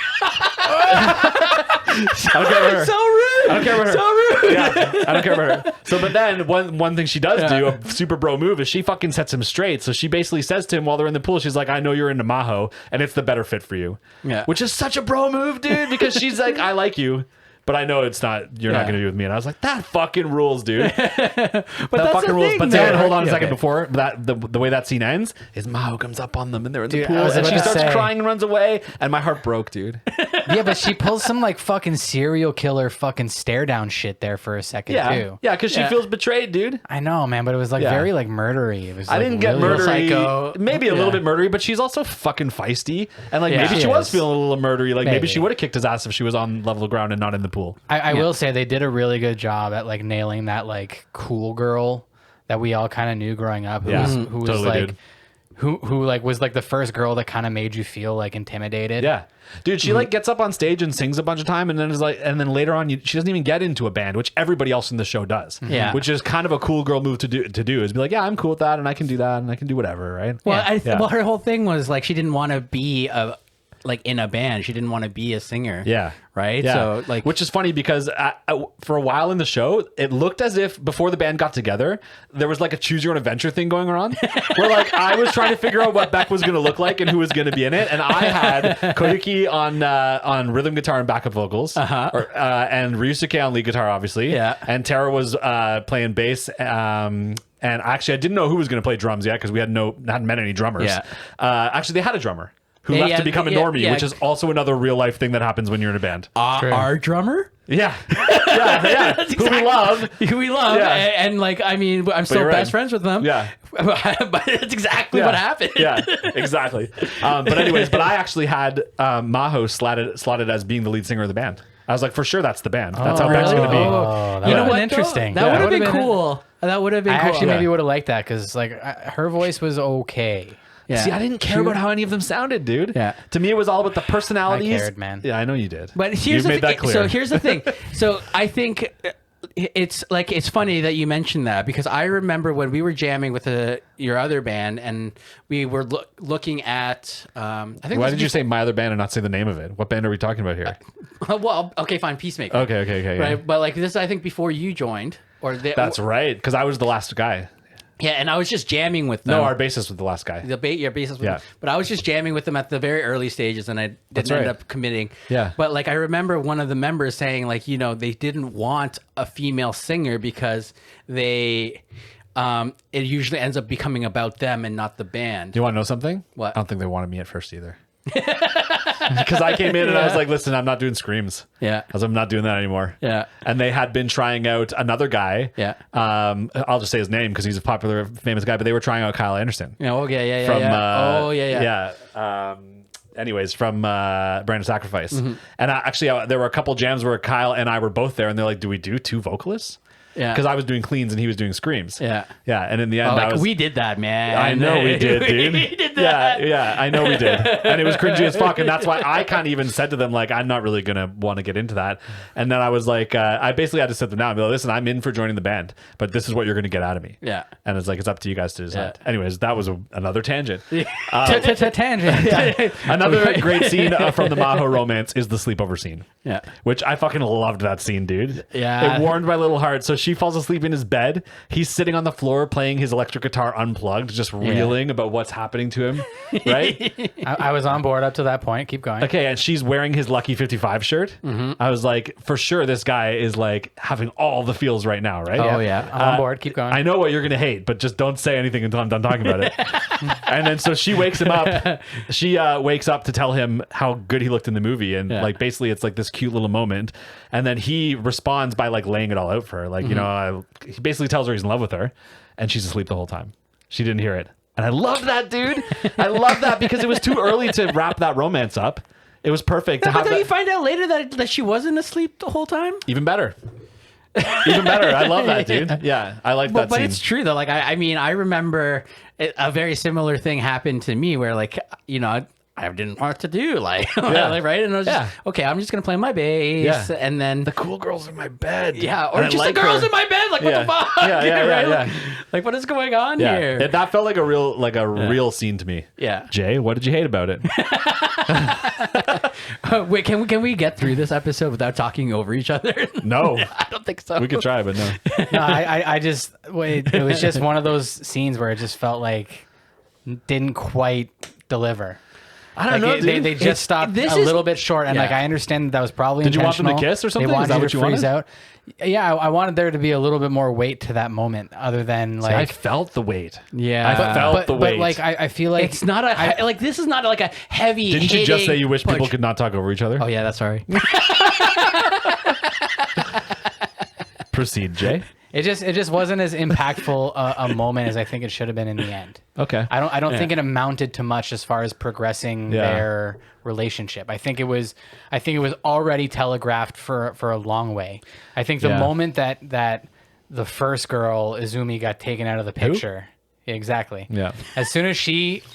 I don't care about her. So rude. I don't care about her. So rude. Yeah, I don't care about her. So, but then one thing she does do, a super bro move, is she fucking sets him straight. So she basically says to him while they're in the pool, she's like, I know you're into Maho, and it's the better fit for you. Yeah. Which is such a bro move, dude, because she's like, I like you, but I know it's not, you're not going to be with me. And I was like, that fucking rules, dude. That that's fucking the rules. thing, But though. then, hold on a Yeah, second, okay. before that, the way that scene ends is Maho comes up on them and they're in the Dude, I pool was and about she to starts say- crying and runs away. And my heart broke, dude. Yeah, but she pulls some like fucking serial killer fucking stare down shit there for a second too. Yeah, because she feels betrayed, dude. I know, man, but it was like Yeah. very like murdery. It was. I like, didn't get really- murdery. psycho. Maybe a little Yeah. bit murdery, but she's also fucking feisty. And like Yeah. maybe she She was is. feeling a little murdery. Like maybe Maybe. she would have kicked his ass if she was on level ground and not in the pool. I will say they did a really good job at like nailing that like cool girl that we all kind of knew growing up. Who Yeah, was totally, like. dude. Who like was like the first girl that kind of made you feel like intimidated. Yeah. Dude, she like gets up on stage and sings a bunch of time and then is like, and then later on she doesn't even get into a band, which everybody else in the show does. Yeah. Which is kind of a cool girl move to do is be like, yeah, I'm cool with that and I can do that and I can do whatever, right? Well, Yeah. well, her whole thing was like she didn't want to be like in a band. She didn't want to be a singer. Yeah. Right. Yeah. So like, which is funny because for a while in the show, it looked as if before the band got together, there was like a choose your own adventure thing going on where like I was trying to figure out what Beck was going to look like and who was going to be in it. And I had Koyuki on rhythm guitar and backup vocals and Ryusuke on lead guitar, obviously. Yeah. And Tara was playing bass. And actually, I didn't know who was going to play drums yet because we hadn't met any drummers. Yeah. Actually, they had a drummer who Yeah, left yeah, to become a yeah, normie, yeah. which is also another real life thing that happens when you're in a band. our drummer. Yeah. Yeah. Who we love. Who we love, Yeah. and like I mean, I'm still you're best right. friends with them. Yeah. But that's exactly what happened. Yeah, exactly. But anyways, I actually had Maho slotted as being the lead singer of the band. I was like, for sure, that's the band. That's how Beck's going to be. Oh, that You know would've what? been interesting. That Yeah. would have been Would've been- cool. That would have been I cool. actually Yeah. maybe would have liked that because like her voice was okay. Yeah. See, I didn't care about how any of them sounded, dude. Yeah. To me, it was all about the personalities. I cared, man. Yeah, I know you did. But here's You've the made that clear. So here's the thing. So I think it's funny that you mentioned that because I remember when we were jamming with your other band and we were looking at. I think. Why did you say my other band and not say the name of it? What band are we talking about here? Well, okay, fine, Peacemaker. Okay. Yeah. Right, but like this, I think before you joined, or That's right, because I was the last guy. Yeah, and I was just jamming with them. No, our bassist was the last guy. Your bassist with Yeah. them. But I was just jamming with them at the very early stages, and I didn't end right. up committing. Yeah. But like I remember one of the members saying, like, you know, they didn't want a female singer because it usually ends up becoming about them and not the band. Do you want to know something? What? I don't think they wanted me at first either. Because I came in and I was like, listen, I'm not doing screams. Yeah. I was I'm not doing that anymore. Yeah. And they had been trying out another guy. Yeah. I'll just say his name because he's a popular, famous guy, but they were trying out Kyle Anderson. Yeah. Okay. Yeah. From, Yeah. Anyways, from Brand of Sacrifice. Mm-hmm. And there were a couple jams where Kyle and I were both there and they're like, do we do two vocalists? Yeah. Because I was doing cleans and he was doing screams. Yeah. Yeah. And in the end, Oh, like, I was, we did that, man. I know we did, dude. we did that. Yeah, I know we did. And it was cringy as fuck. And that's why I kind of even said to them, like, I'm not really going to want to get into that. And then I was like, I basically had to sit them down and be like, listen, I'm in for joining the band, but this is what you're going to get out of me. Yeah. And it's like, it's up to you guys to decide. Yeah. Anyways, that was another tangent. Tangent. Another great scene from the Maho romance is the sleepover scene. Yeah. Which I fucking loved that scene, dude. Yeah. It warmed my little heart. So she falls asleep in his bed. He's sitting on the floor playing his electric guitar unplugged, just reeling about what's happening to him. Right? I was on board up to that point. Keep going. Okay, and she's wearing his Lucky 55 shirt. I was like, for sure, this guy is like having all the feels right now, right? Oh, yeah. I'm on board. Keep going. I know what you're gonna hate, but just don't say anything until I'm done talking about it. And then so she wakes him up. She wakes up to tell him how good he looked in the movie, and like basically it's like this cute little moment. And then he responds by like laying it all out for her, like you know, he basically tells her he's in love with her, and she's asleep the whole time. She didn't hear it, and I love that, dude. I love that because it was too early to wrap that romance up. It was perfect to But have then that. you find out later that she wasn't asleep the whole time. Even better. Even better. I love that, dude. Yeah, I like that But scene. it's true though. Like I mean, I remember a very similar thing happened to me where like I didn't know what to do, like, like, right? And I was just, okay, I'm just gonna play my bass, and then the cool girl's in my bed. Yeah, or just the girls in my bed. Like, what the fuck? Yeah. Like, what is going on Yeah, here? that felt like a real scene to me. Yeah. Jay, what did you hate about it? Wait, can we get through this episode without talking over each other? No, I don't think so. we could try, but no. No, I just it was just one of those scenes where it just felt like didn't quite deliver. I don't know, They dude. just stopped a little bit short, and like I understand that was probably Did you want them to intentional. kiss or something? They Is that wanted what to you freeze wanted? out. Yeah, I wanted there to be a little bit more weight to that moment, other than like I felt the weight. Yeah. I felt the weight. But like I feel like It's not like this is not like a heavy. Didn't you just say hitting you wish people punch. could not talk over each other? Oh yeah, that's sorry. Proceed, Jay. it just wasn't as impactful a moment as I think it should have been in the end. Okay. I don't think it amounted to much as far as progressing their relationship. I think it was already telegraphed for a long way. I think the moment that the first girl, Izumi, got taken out of the picture. Yeah, exactly. Yeah. As soon as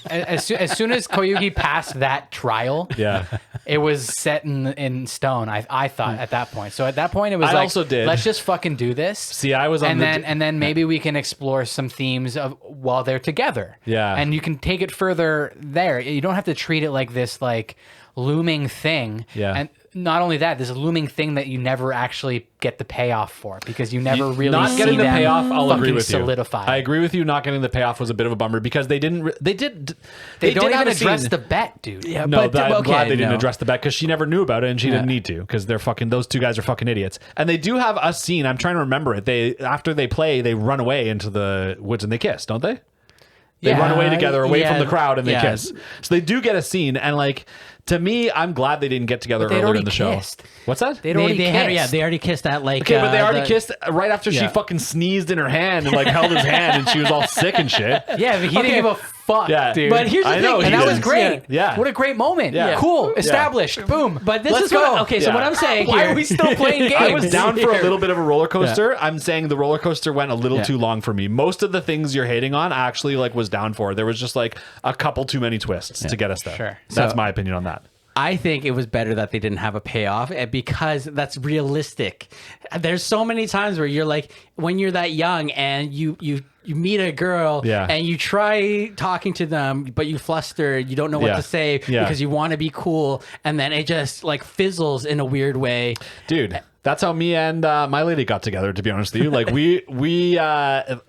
as soon as Koyuki passed that trial, Yeah. it was set in stone. I thought at that point. So at that point, it was I like, also did. let's just fucking do this. See, I was on and then maybe we can explore some themes of while they're together. Yeah. And you can take it further there. You don't have to treat it like this like looming thing. Yeah. And not only that, this looming thing that you never actually get the payoff for because you never really not see getting the them payoff. I'll agree fucking with you. solidify. I agree with you. Not getting the payoff was a bit of a bummer because they didn't. They They did don't have even a address scene. the bet, dude. Yeah, No, but I'm glad they didn't no. address the bet because she never knew about it and she didn't need to because they're fucking. Those two guys are fucking idiots. And they do have a scene. I'm trying to remember it. They after they play, they run away into the woods and they kiss, don't they? They Yeah. run away together, away from the crowd, and they yeah. kiss. So they do get a scene, and like to me, I'm glad they didn't get together they'd earlier already in the show. kissed. What's that? They'd already kissed. They already kissed at like. Okay, but they already the- kissed right after she Yeah. fucking sneezed in her hand and like held his hand, and she was all sick and shit. Yeah, but he didn't give a fuck, Yeah. dude. But here's the I thing, know, and he that was didn't. great. Yeah. What a great moment. Yeah. Cool. Established. Boom. But this Let's is what, go. okay. So Yeah. what I'm saying Why here, are we still playing games? I was down for a here? little bit of a roller coaster. I'm saying the roller coaster went a little Yeah. too long for me. Most of the things you're hating on, I actually like was down for. There was just like a couple too many twists to get us there. Sure. That's So- my opinion on that. I think it was better that they didn't have a payoff because that's realistic. There's so many times where you're like, when you're that young and you meet a girl Yeah. and you try talking to them, but you fluster, you don't know what Yeah. to say Yeah. because you want to be cool. And then it just like fizzles in a weird way. Dude, that's how me and my lady got together, to be honest with you. Like we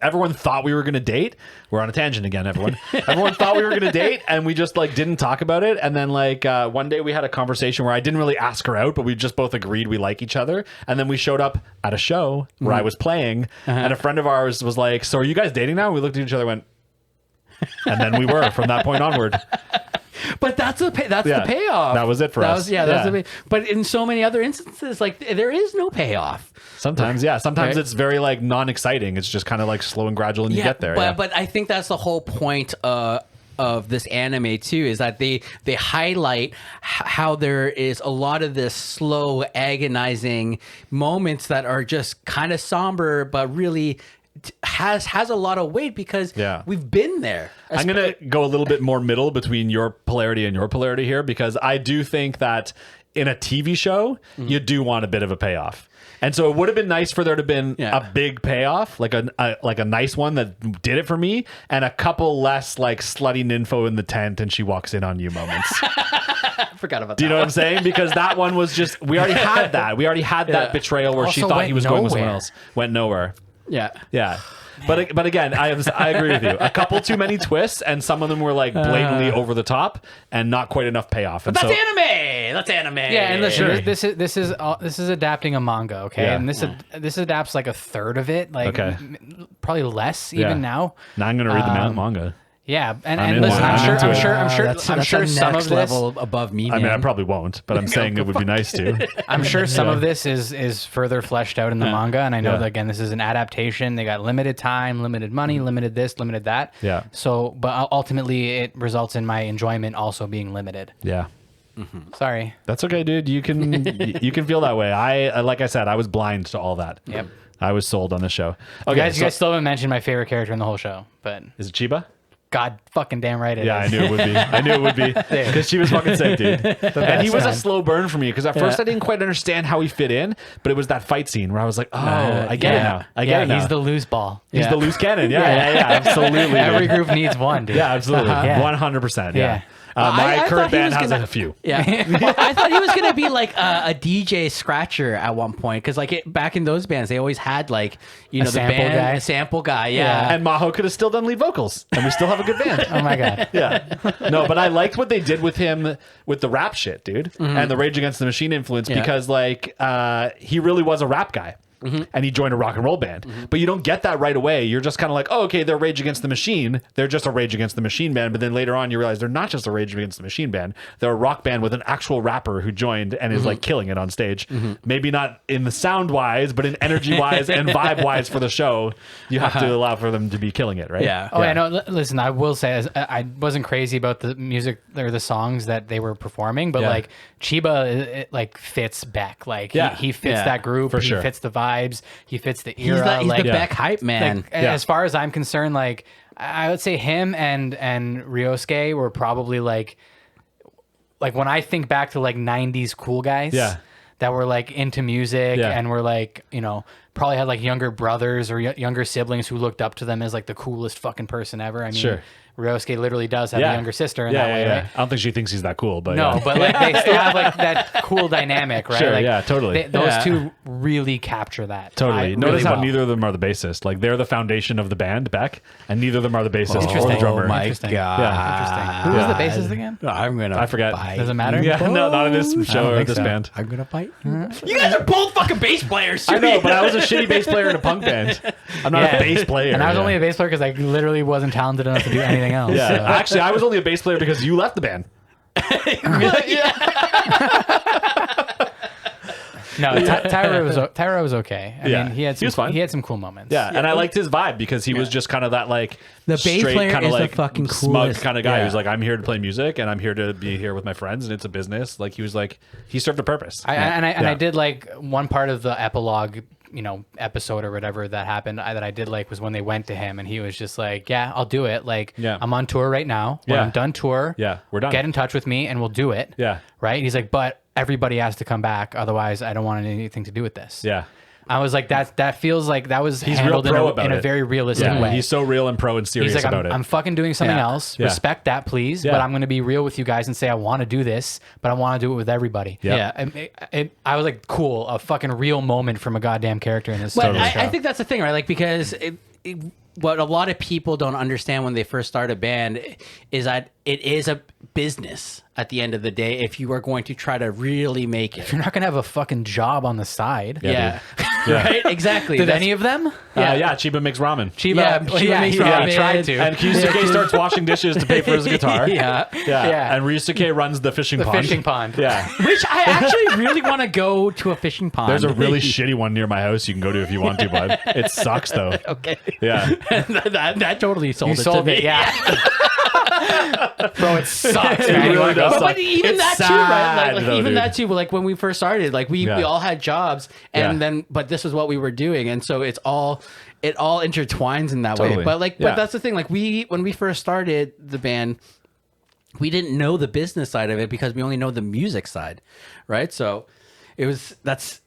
everyone thought we were going to date. We're on a tangent again, everyone. Everyone thought we were going to date and we just like didn't talk about it. And then like one day we had a conversation where I didn't really ask her out, but we just both agreed we like each other. And then we showed up at a show where I was playing and a friend of ours was like, "So are you guys dating now?" We looked at each other and went, and then we were from that point onward. But that's the payoff. That was it for us. That's the pay- But in so many other instances, like there is no payoff. Sometimes, yeah. Sometimes Right. it's very like non-exciting. It's just kind of like slow and gradual and you get there. But I think that's the whole point of this anime too, is that they highlight how there is a lot of this slow, agonizing moments that are just kind of somber, but really has a lot of weight because we've been there. I'm going to go a little bit more middle between your polarity and your polarity here because I do think that in a TV show, you do want a bit of a payoff. And so it would have been nice for there to have been a big payoff, like a nice one that did it for me, and a couple less like slutty nympho in the tent and she walks in on you moments. I forgot about that. Do you know what I'm saying? Because that one was just, we already had that. We already had that betrayal where she Also thought went he was going with someone nowhere. else. Went nowhere. Yeah. Yeah. But again, I agree with you. A couple too many twists, and some of them were like blatantly over the top, and not quite enough payoff. And That's anime. That's anime. Yeah, and listen, this is adapting a manga, okay? Yeah. And this adapts like a third of it, like Okay. probably less even now. Now I'm gonna read the manga. Yeah, I'm and in listen, one. I'm into I'm sure the some next of this, level above me. I mean, I man. probably won't, but I'm saying it would be nice to. I'm sure some of this is further fleshed out in the manga, and I know that again, this is an adaptation. They got limited time, limited money, limited this, limited that. Yeah. So, but ultimately, it results in my enjoyment also being limited. Yeah. Sorry. That's okay, dude. You can feel that way. I like I said, I was blind to all that. Yep. I was sold on the show. You guys still haven't mentioned my favorite character in the whole show, but is it Chiba? God fucking damn right it is. Yeah, I knew it would be. Because she was fucking sick, dude. And he was a slow burn for me because at first I didn't quite understand how he fit in, but it was that fight scene where I was like, oh, I get it now. I get it now. He's the loose ball. He's the loose cannon. Yeah, absolutely. Every group needs one, dude. Yeah, absolutely. 100%. Yeah. My current band has a few. Yeah. Well, I thought he was going to be like a DJ scratcher at one point. Because like back in those bands, they always had like, the band, a sample guy. Yeah. And Maho could have still done lead vocals. And we still have a good band. Oh my God. Yeah. No, but I liked what they did with him with the rap shit, dude. And the Rage Against the Machine influence because like he really was a rap guy. And he joined a rock and roll band. But you don't get that right away. You're just kind of like, oh, okay, they're Rage Against the Machine. They're just a Rage Against the Machine band. But then later on, you realize they're not just a Rage Against the Machine band. They're a rock band with an actual rapper who joined and is like killing it on stage. Maybe not in the sound wise, but in energy wise and vibe wise for the show, you have to allow for them to be killing it, right? Yeah. Oh, yeah. No, listen, I will say, I wasn't crazy about the music or the songs that they were performing, but like Chiba, it like fits Beck. Like he fits that group. For sure. He fits the vibes. He fits the era. He's the Beck hype man. Like, as far as I'm concerned, like I would say him and Ryosuke were probably like when I think back to like 90s cool guys that were like into music and were like, probably had like younger brothers or younger siblings who looked up to them as like the coolest fucking person ever. I mean, Ryosuke literally does have a younger sister in that way, right? I don't think she thinks he's that cool, but but like they still have like that cool dynamic, right? Sure, like, totally. Those two really capture that. Totally. Notice how neither of them are the bassist. Like they're the foundation of the band, Beck, and neither of them are the bassist or the drummer. Oh my Interesting. God. Yeah. Interesting. Who was the bassist again? I forget. Does it matter? Yeah, no, not in this show or this band. I'm gonna fight. You guys are both fucking bass players. I know, but I was a shitty bass player in a punk band. I'm not a bass player. And I was only a bass player because I literally wasn't talented enough to do anything else. Yeah. So. Actually, I was only a bass player because you left the band. Really? No, Tyra was okay. I mean, he was fine. He had some cool moments. Yeah, and I liked his vibe because he was just kind of that like the bass straight, player kind of is like the fucking smug coolest. kind of guy who's like, I'm here to play music and I'm here to be here with my friends and it's a business. Like he was like, he served a purpose. I did like one part of the epilogue, episode or whatever that happened that I did like was when they went to him and he was just like, yeah, I'll do it. Like, I'm on tour right now. When I'm done tour, we're done. Get in touch with me and we'll do it. Yeah. Right. He's like, but everybody has to come back. Otherwise, I don't want anything to do with this. Yeah. I was like, that feels like that was handled in a very realistic way. He's so real and pro and serious about it. I'm fucking doing something else. Yeah. Respect that, please. But I'm going to be real with you guys and say I want to do this, but I want to do it with everybody. I was like, cool, a fucking real moment from a goddamn character in this. But I think that's the thing, right? Like because what a lot of people don't understand when they first start a band is that it is a business at the end of the day if you are going to try to really make it. If you're not going to have a fucking job on the side. Yeah. Right? Exactly. Did any of them? Chiba makes ramen. Chiba makes ramen. He tried to. And Kyusuke starts washing dishes to pay for his guitar. Yeah. And Ryusuke runs the fishing pond. Yeah. Which I actually really want to go to a fishing pond. There's a really shitty one near my house you can go to if you want to, bud. It sucks though. Okay. Yeah. that totally sold it to me. Yeah. Bro, it sucks, man. It really does but even it's that sad, too, right? Like even that too. Like when we first started, like we all had jobs, and then but this is what we were doing, and so it all intertwines in that way. But but that's the thing. Like when we first started the band, we didn't know the business side of it because we only know the music side, right? So that's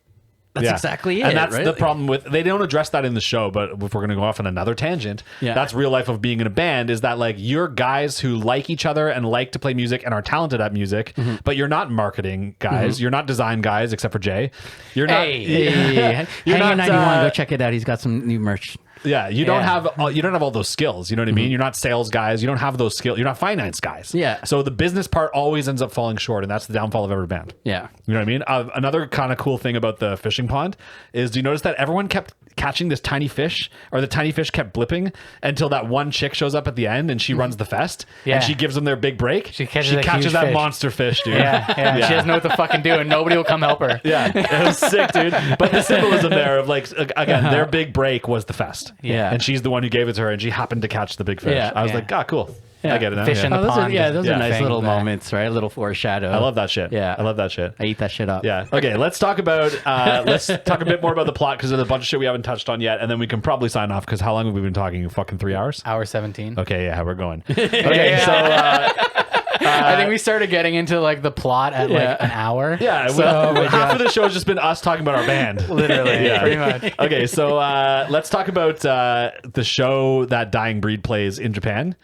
exactly it. And that's right? the problem with, they don't address that in the show, but if we're going to go off on another tangent, that's real life of being in a band is that like you're guys who like each other and like to play music and are talented at music, but you're not marketing guys. You're not design guys except for Jay. You're not. You're not 91. Go check it out. He's got some new merch. Yeah, you don't have all those skills. You know what I mean? You're not sales guys. You don't have those skills. You're not finance guys. Yeah. So the business part always ends up falling short, and that's the downfall of every band. Yeah. You know what I mean? Another kind of cool thing about the fishing pond is, do you notice that everyone kept catching this tiny fish, or the tiny fish kept blipping until that one chick shows up at the end and she runs the fest and she gives them their big break. She catches that fish. Monster fish, dude. Yeah. She doesn't know what to fucking do, and nobody will come help her. Yeah, it was sick, dude. But the symbolism there of like, again, their big break was the fest. Yeah. And she's the one who gave it to her, and she happened to catch the big fish. Yeah. I was like, cool. I get it now. Fish in yeah. the those pond. those are Yeah. nice thing little that- moments, right? A little foreshadow. I love that shit. Yeah. I love that shit. I eat that shit up. Yeah. Okay. Let's talk about let's talk a bit more about the plot because there's a bunch of shit we haven't touched on yet, and then we can probably sign off because how long have we been talking? Fucking 3 hours. Hour 17. Okay. Yeah. We're going. Okay. So. I think we started getting into like the plot at like an hour. Yeah. Half of the show has just been us talking about our band. Literally, Yeah. pretty much. Okay. So let's talk about the show that Dying Breed plays in Japan.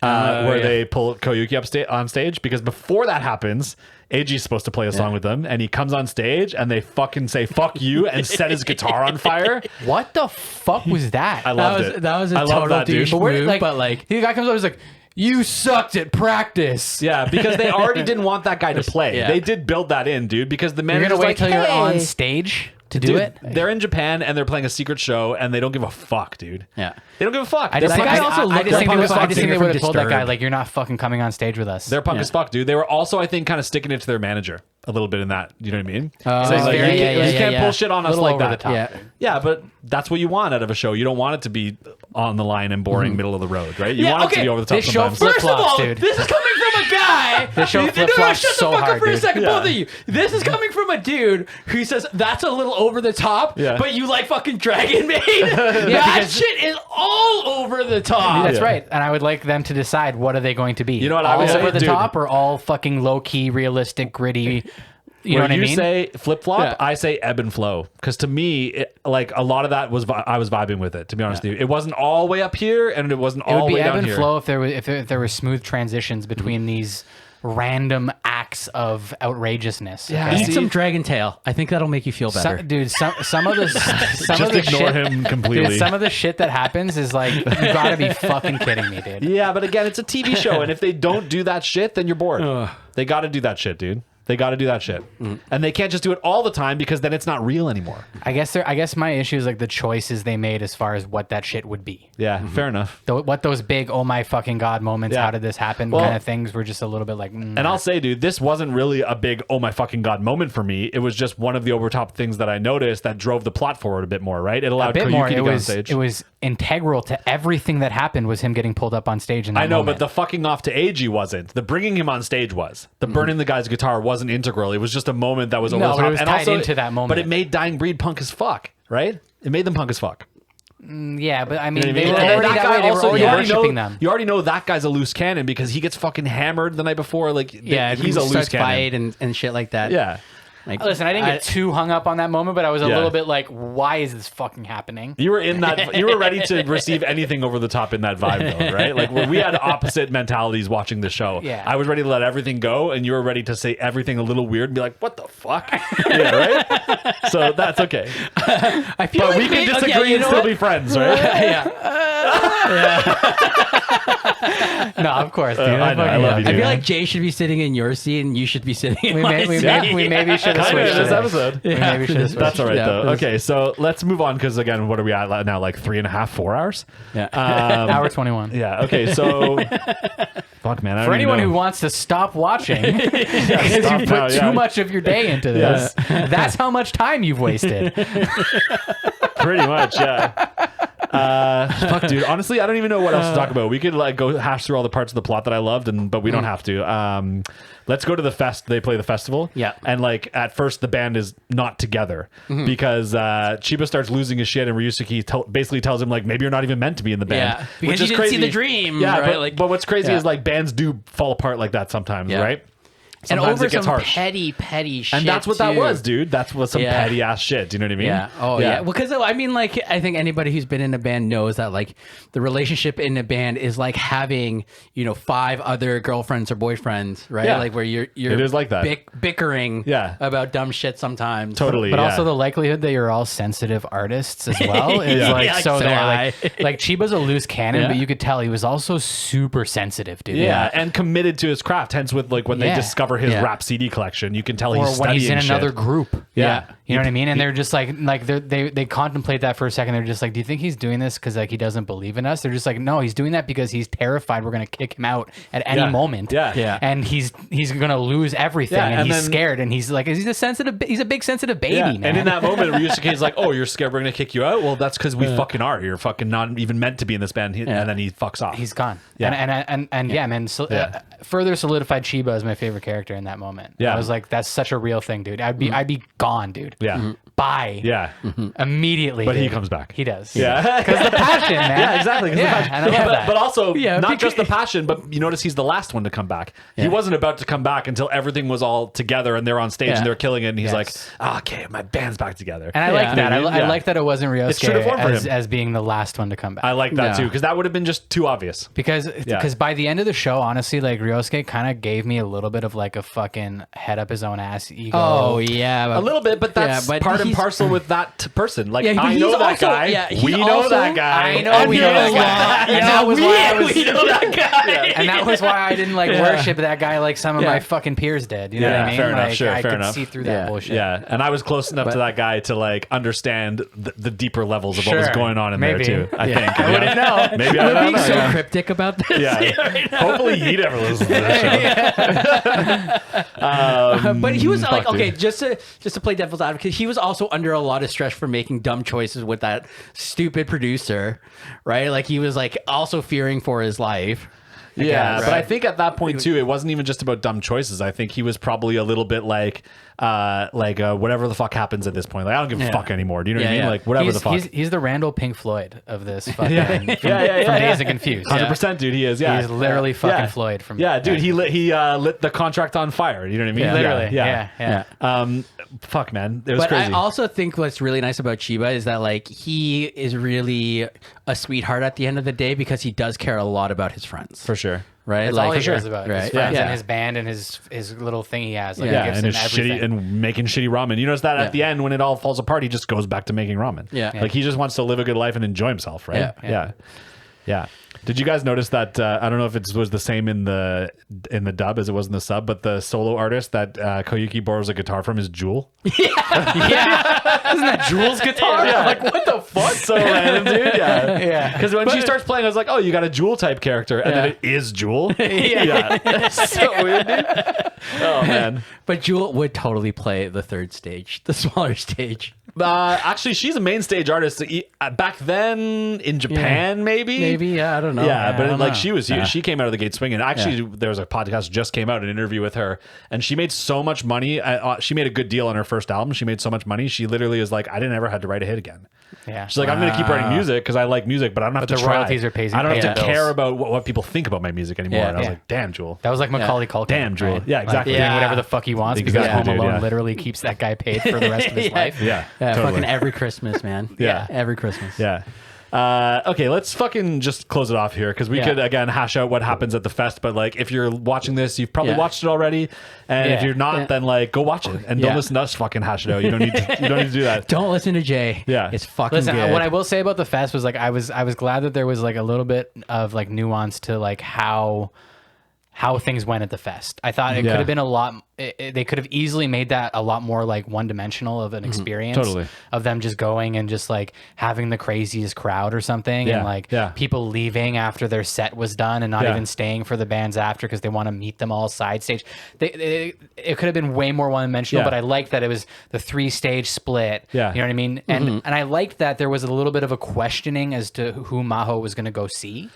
Where they pull Koyuki up on stage, because before that happens, Eiji's supposed to play a song with them, and he comes on stage and they fucking say "fuck you" and set his guitar on fire. What the fuck was that? I loved it. That was a I love total that, dude. douche But move, but like the guy comes up and is like, "You sucked at practice." Yeah, because they already didn't want that guy to play. Yeah. They did build that in, dude. Because the You're manager's gonna wait like, till you're "Hey." on stage to do Dude, it. they're in Japan and they're playing a secret show and they don't give a fuck, dude. yeah. They don't give a fuck. I just They're think, punk- also I looked just like think punk they as would, fuck I just think they from would have told that guy Disturbed. like, "You're not fucking coming on stage with us." They're punk as fuck, dude. They were also, I think, kind of sticking it to their manager a little bit in that. You know what I mean? Oh, Saying, like, very- you can't pull shit on us Little like over that. the top. Yeah. Yeah, but that's what you want out of a show. You don't want it to be on the line and boring, middle of the road, right? You Yeah, want it to okay. be over the top This show sometimes. flip- First of Flip-flops, all, dude. this is coming from a guy. This show No, flip-flops shut so the fuck hard, up for a dude. second, Yeah. both of you. This is coming from a dude who says that's a little over the top, Yeah. but you like fucking Dragon Maid. That because- shit is all over the top. That's Yeah. right, and I would like them to decide what are they going to be. You know what I all would say? over the Dude. top or all fucking low key, realistic, gritty. You know Where what I you mean? say flip flop, Yeah. I say ebb and flow. Because to me, like a lot of that was I was vibing with it. To be honest with you, it wasn't all the way up here, and it wasn't It all would the be way ebb down and here. flow if there was if there were smooth transitions between these random acts of outrageousness. Yeah. okay? Eat See- some Dragon Tail. I think that'll make you feel better. Dude, some of the some Just of the ignore shit, him completely. Dude, some of the shit that happens is like, you gotta be fucking kidding me, dude. Yeah, but again, it's a TV show, and if they don't do that shit, then you're bored. They got to do that shit, dude. They got to do that shit, and they can't just do it all the time because then it's not real anymore. I guess my issue is like the choices they made as far as what that shit would be. Yeah, fair enough. What those big oh my fucking god moments, Yeah. how did this happen Well- kind of things were just a little bit like And I'll say, dude, this wasn't really a big oh my fucking god moment for me. It was just one of the overtop things that I noticed that drove the plot forward a bit more. Right? It allowed a bit Koyuki more. to It get on was stage. it was integral to everything that happened was him getting pulled up on stage in that I know, moment. but the fucking off to Eiji wasn't. The bringing him on stage was. The burning the guy's guitar wasn't integral. It was just a moment that was over No, the but top. it was tied into that moment. But it made Dying Breed punk as fuck, right? It made them punk as fuck. Yeah, but I mean, You know what I they mean? were And then already that that guy way. They were also, already you already worshiping know, them. you already know that guy's a loose cannon because he gets fucking hammered the night before. Like, yeah, he's a loose starts cannon. fight and shit like that. Yeah. Like, Listen, I didn't get too hung up on that moment, but I was a Yeah. little bit like, why is this fucking happening? You were in that. You were ready to receive anything over the top in that vibe, though, right? Like we had opposite mentalities watching the show. Yeah. I was ready to let everything go, and you were ready to say everything a little weird and be like, "What the fuck?" Yeah, right. So that's okay. I feel But like we can maybe- disagree okay, you and know still what? be friends, right? No, of course, dude. I know, I love you, I dude. feel like Jay should be sitting in your seat and you should be sitting in my seat. we maybe should have Kind of switched this it. episode. We maybe should have switched. That's all right Yeah, though. this- Okay, so let's move on because again, what are we at now? Like 3.5, 4 hours? Yeah. Hour 21. Yeah. Okay. So, fuck, man. I For don't even anyone know. who wants to stop watching because stop you put now, too yeah. much of your day into this, that's how much time you've wasted. Pretty much, yeah. Fuck, dude. Honestly, I don't even know what else to talk about. We could like go hash through all the parts of the plot that I loved, but we don't have to. Let's go to the fest. They play the festival. Yeah. And like at first, the band is not together because Chiba starts losing his shit, and Ryusuke basically tells him like maybe you're not even meant to be in the band. Yeah, because you didn't see the dream, Yeah, right? but what's crazy Yeah. is like bands do fall apart like that sometimes, Yeah. right? And Sometimes over it gets some harsh. petty shit. And that's what that too. was, dude. That's what some Yeah. petty ass shit. Do you know what I mean? Yeah. Oh, yeah. Well, because I mean, like, I think anybody who's been in a band knows that, like, the relationship in a band is like having, 5 other girlfriends or boyfriends, right? Yeah. Like, where you're It is like that. bickering, Yeah. about dumb shit sometimes. Totally. But yeah. also the likelihood that you're all sensitive artists as well is Yeah. like Yeah, like, so so there. high. Like Chiba's a loose cannon, Yeah. but you could tell he was also super sensitive, dude. Yeah, and committed to his craft. Hence, with like when they Yeah. discover for his rap CD collection. You can tell or he's when he's in studying another shit. group. Yeah. You know what I mean? And they're just like they contemplate that for a second. They're just like, do you think he's doing this because like he doesn't believe in us? They're just like, no, he's doing that because he's terrified we're gonna kick him out at any moment. Yeah. And he's gonna lose everything, and he's scared, and he's like, he's a big sensitive baby, man. And in that moment, Ryusuke's like, "Oh, you're scared we're gonna kick you out? Well, that's because we fucking are. You're fucking not even meant to be in this band." And then he fucks off. He's gone. Yeah. And yeah, man. So, further solidified Chiba as my favorite character in that moment. Yeah. I was like, that's such a real thing, dude. I'd be gone, dude. Yeah. Bye. Yeah. Immediately. But he dude. comes back. He does. Yeah. Because the passion, man. Yeah, exactly. 'Cause the passion. And I love that. But also, not because- just the passion, but you notice he's the last one to come back. He wasn't about to come back until everything was all together and they're on stage and they're killing it. And he's like, okay, my band's back together. And I like that. Yeah. I like that it wasn't It's true to form for Ryosuke him. as being the last one to come back. I like that Yeah. too, because that would have been just too obvious. Because by the end of the show, honestly, like Ryosuke kind of gave me a little bit of like a fucking head up his own ass ego. Oh yeah, A little bit, but that's but part and he's- parcel with that person. Like, Yeah, but I he's know that also- guy. yeah, he's we know also- that guy. I know And we he know is- that guy. And that was why I was. we know that guy. And that was why I didn't like worship that guy like some of my fucking peers did. You know what I mean? fair enough. Like, Sure, I fair could enough. see through that bullshit. Yeah, and I was close enough to that guy to like understand the deeper levels of what was Sure. going on in Maybe. there too. I think. I wouldn't know. Maybe I We're don't being know. so Yeah. cryptic about this. Yeah. Hopefully he never listens to this show. But he was like, fuck, okay, dude. just to play devil's advocate, he was also under a lot of stress for making dumb choices with that stupid producer, right? Like he was like also fearing for his life. Yeah, guess. but I think at that point too, it wasn't even just about dumb choices. I think he was probably a little bit like whatever the fuck happens at this point. Like I don't give a fuck anymore. Do you know what I mean? Yeah. Like whatever the fuck. He's the Randall Pink Floyd of this fucking from yeah. Dazed and Confused. 100%, dude. He is. Yeah, He's literally fucking Yeah. Floyd from. Yeah, dude. He lit the contract on fire. You know what I mean? Literally. Yeah. Yeah. Fuck, man. It was But crazy. I also think what's really nice about Chiba is that like he is really a sweetheart at the end of the day because he does care a lot about his friends. for sure. Right? That's like all he for sure. cares about. Right. His friends Yeah. and his band and his little thing he has. Like, Yeah, he gives and him his everything. shitty and making shitty ramen. You notice that at the end when it all falls apart, he just goes back to making ramen. Yeah. Like he just wants to live a good life and enjoy himself, right? Yeah. Yeah. Did you guys notice that? I don't know if it was the same in the dub as it was in the sub, but the solo artist that Koyuki borrows a guitar from is Jewel. Yeah. Isn't that Jules' guitar? Yeah, like what the fuck? So random, dude. Yeah, Yeah. Because when she starts playing, I was like, "Oh, you got a Jewel type character," and then it is Jewel. Yeah, so weird, dude. Oh man. But Jewel would totally play the third stage, the smaller stage. Actually, she's a main stage artist back then in Japan, maybe. Maybe, yeah, I don't know. Yeah, I but don't like know. she came out of the gate swinging. Actually, there was a podcast just came out, an interview with her, and she made so much money. She made a good deal on her first album. She made so much money. She literally is like, I didn't ever had to write a hit again. Yeah. She's like, I'm going to keep writing music because I like music, but I don't have to the try. royalties are paid- I don't have pay to the care bills. about what people think about my music anymore. Yeah, and I was yeah. like, damn, Jewel. That was like Macaulay Culkin. Damn, Jewel. right? Yeah, exactly. Like, doing Yeah. whatever the fuck he wants Exactly, because Home dude, Alone yeah. literally keeps that guy paid for the rest of his life. Yeah, Yeah, totally. fucking every Christmas, man. Yeah. Every Christmas. Yeah. Okay, let's fucking just close it off here because we could again hash out what happens at the fest. But like, if you're watching this, you've probably watched it already, and if Yeah. you're not, then like go watch it and don't listen to us fucking hash it out. You don't need to do that. Don't listen to Jay. Yeah. It's fucking Listen, good. what I will say about the fest was like I was glad that there was like a little bit of like nuance to like how things went at the fest. I thought it could have been a lot. They could have easily made that a lot more like one dimensional of an experience. Totally. Of them just going and just like having the craziest crowd or something, Yeah, and like yeah. people leaving after their set was done and not Yeah. even staying for the bands after because they want to meet them all side stage. It could have been way more one dimensional, Yeah. but I liked that it was the 3-stage split. Yeah. You know what I mean? And I liked that there was a little bit of a questioning as to who Maho was going to go see.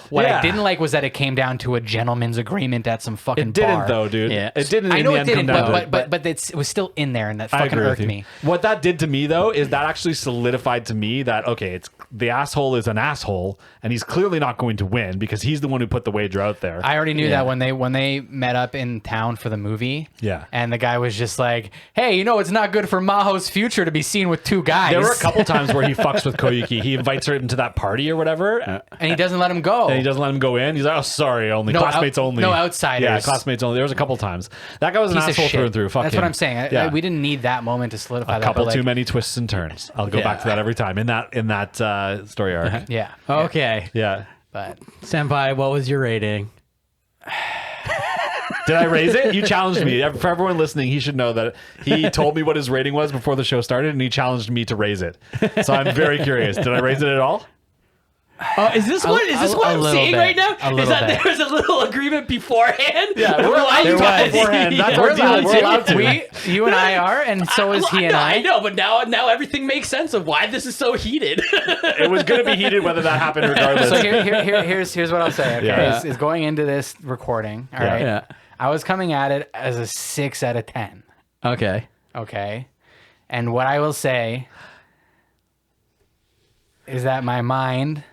What Yeah. I didn't like was that it came down to a gentleman's agreement at some fucking It didn't bar. though, dude. Yeah. It didn't. I in know the it end come didn't, down to it. but it was still in there, and that I fucking agree with irked you. me. What that did to me though is that actually solidified to me that okay, it's the asshole is an asshole, and he's clearly not going to win because he's the one who put the wager out there. I already knew that when they met up in town for the movie. Yeah. And the guy was just like, "Hey, you know, it's not good for Maho's future to be seen with two guys." There were a couple times where he fucks with Koyuki. He invites her into that party or whatever, and he doesn't let him go. and he doesn't let him go in. He's like, "Oh, sorry, only No, classmates only, no outsiders. Yeah, classmates only." There was a couple times. That guy was an Piece of asshole shit. through and through. Fuck That's him. what I'm saying. Yeah. We didn't need that moment to solidify a that. couple but, like, too many twists and turns. I'll go back to that every time in that story arc. Yeah. Okay. Yeah. But Senpai, what was your rating? Did I raise it? You challenged me. For everyone listening, he should know that he told me what his rating was before the show started, and he challenged me to raise it. So I'm very curious. Did I raise it at all? Is this what I'm seeing right now? Is that there was a little agreement beforehand? Yeah, we're allowed allowed to beforehand. That's our deal. We're allowed to. You and I are, and so is he and I. I know, but now everything makes sense of why this is so heated. It was going to be heated whether that happened regardless. So here's what I'll say. Okay, Yeah. is going into this recording. All right, Yeah. I was coming at it as a 6 out of 10. Okay. Okay, and what I will say is that my mind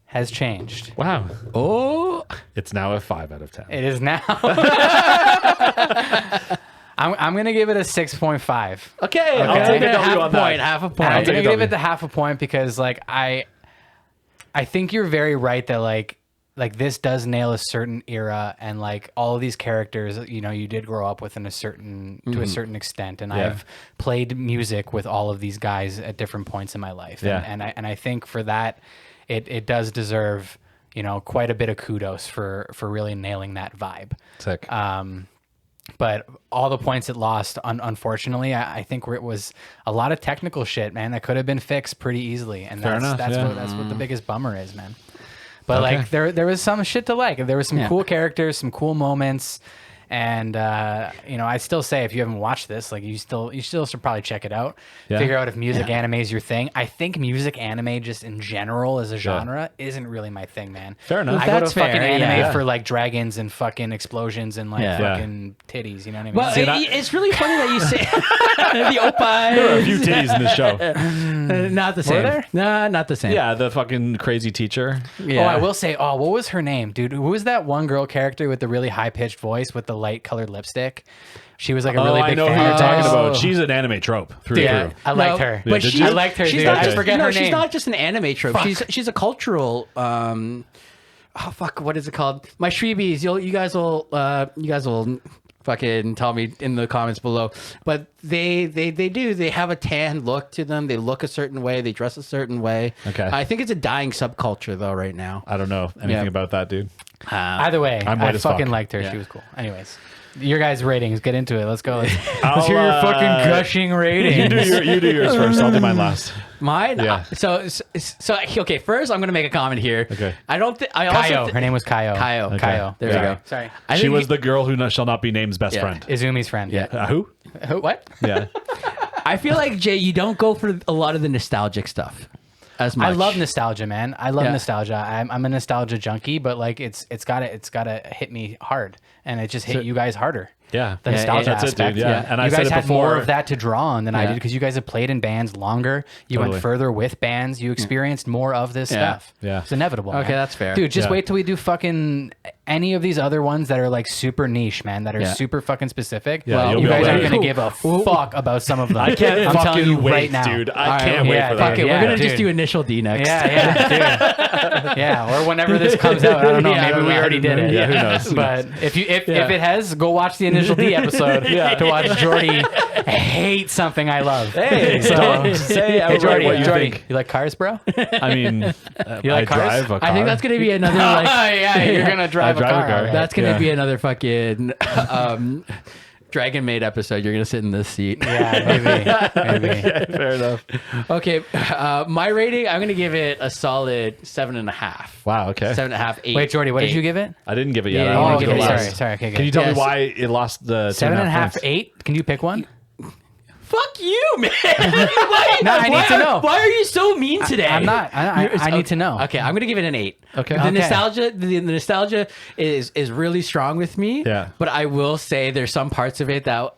has changed. Wow. Oh, It's now a 5 out of 10. It is now. I'm gonna give it a 6.5. okay. I'll take a half W a on that. point. Half a And I'm point. take gonna a give W. it the half a point because like I think you're very right that like this does nail a certain era, and like all of these characters, you know, you did grow up with in a certain to a certain extent, and Yeah. I've played music with all of these guys at different points in my life. Yeah. And I think for that it does deserve, you know, quite a bit of kudos for really nailing that vibe. Sick. But all the points it lost, unfortunately, I think it was a lot of technical shit, man, that could have been fixed pretty easily, and Fair enough, that's yeah. what the biggest bummer is, man. But Okay. like there was some shit to like. There was some cool characters, some cool moments, and you know, I still say if you haven't watched this, like you still should probably check it out. Yeah. Figure out if music anime is your thing. I think music anime just in general as a genre isn't really my thing, man. Fair enough. I go to That's fair, fucking anime yeah. for like dragons and fucking explosions and like Yeah. fucking titties. You know what I mean? Well, it's really funny that you say the opie. There are a few titties in this show. Not the same. there? No, not the same. Yeah, the fucking crazy teacher. Yeah. Oh, I will say, what was her name, dude? Who was that one girl character with the really high pitched voice with the light colored lipstick? She was like a really I big know fan. who you're of talking Tyson. about. She's an anime trope through Yeah, and through. I liked her. But did she, you? I liked her, she's dude. not I just, forget her she's name. not just an anime trope. She's a cultural. Oh fuck! What is it called? My Shreebies. You guys will fucking tell me in the comments below. But they have a tan look to them. They look a certain way. They dress a certain way. Okay. I think it's a dying subculture though right now. I don't know anything Yeah. about that, dude. Either way, I'm white I as fucking fuck. liked her. Yeah. She was cool. Anyways, your guys' ratings. Get into it. Let's go. Let's I'll, hear your fucking gushing ratings. You do yours first. I'll do mine last. Mine. Yeah. So okay. First, I'm gonna make a comment here. Okay. I don't think I also Kaio. Her name was Kaio. Kaio. Okay. Kaio. There we Yeah. go. Sorry. I She think was the girl who shall not be named's best Yeah. friend. Izumi's friend. Yeah. Who? What? Yeah. I feel like Jay, you don't go for a lot of the nostalgic stuff as much. I love nostalgia, man. I love Yeah. nostalgia. I'm a nostalgia junkie, but like it's gotta hit me hard, and it just hit you guys harder. Yeah. The Yeah, nostalgia that's it, aspect. dude. Yeah. And I you said guys it had before. more of that to draw on than I Yeah. did because you guys have played in bands longer. You Totally. went further with bands. You experienced more of this Yeah. stuff. Yeah. It's inevitable. Okay, man. that's fair. Dude, just Yeah. wait till we do fucking any of these other ones that are like super niche, man, that are Yeah. super fucking specific. Yeah, you'll you be guys all aren't right. gonna give a fuck about some of them. I can't I'm fucking telling you wait, right now. dude. I All right, can't wait yeah, for fuck that. Okay, Yeah, we're gonna dude. just do initial D next. Yeah, dude. Yeah, or whenever this comes out, I don't know. Yeah, I maybe don't we know. already did it. Yeah, who knows? But if it has, go watch the Initial D episode to watch Jordy hate something I love. Hey, don't say Hey, outright Jordy, what you Jordy, think. you like cars, bro? I mean, You like I cars? drive a car. I think that's gonna be another like. yeah, you're gonna drive, drive a a car. car. all right. That's gonna Yeah. be another fucking Dragon Maid episode. You're gonna sit in this seat. Yeah, maybe. Fair enough. Okay, my rating. I'm gonna give it a solid 7.5. Wow. Okay. 7.5, 8. Wait, Jordy, what did 8. you give it? I didn't give it yet. Yeah, I you wanted didn't to give go it. last. Sorry. Okay, good. Can you tell Yes. me why it lost the 7.5, points? 8? Can you pick one? Fuck you, man. Why, No, I need to know. Why are you so mean today? I'm not. I need to know. Okay, I'm gonna give it an 8. Okay. The Okay. nostalgia is really strong with me. Yeah. But I will say there's some parts of it that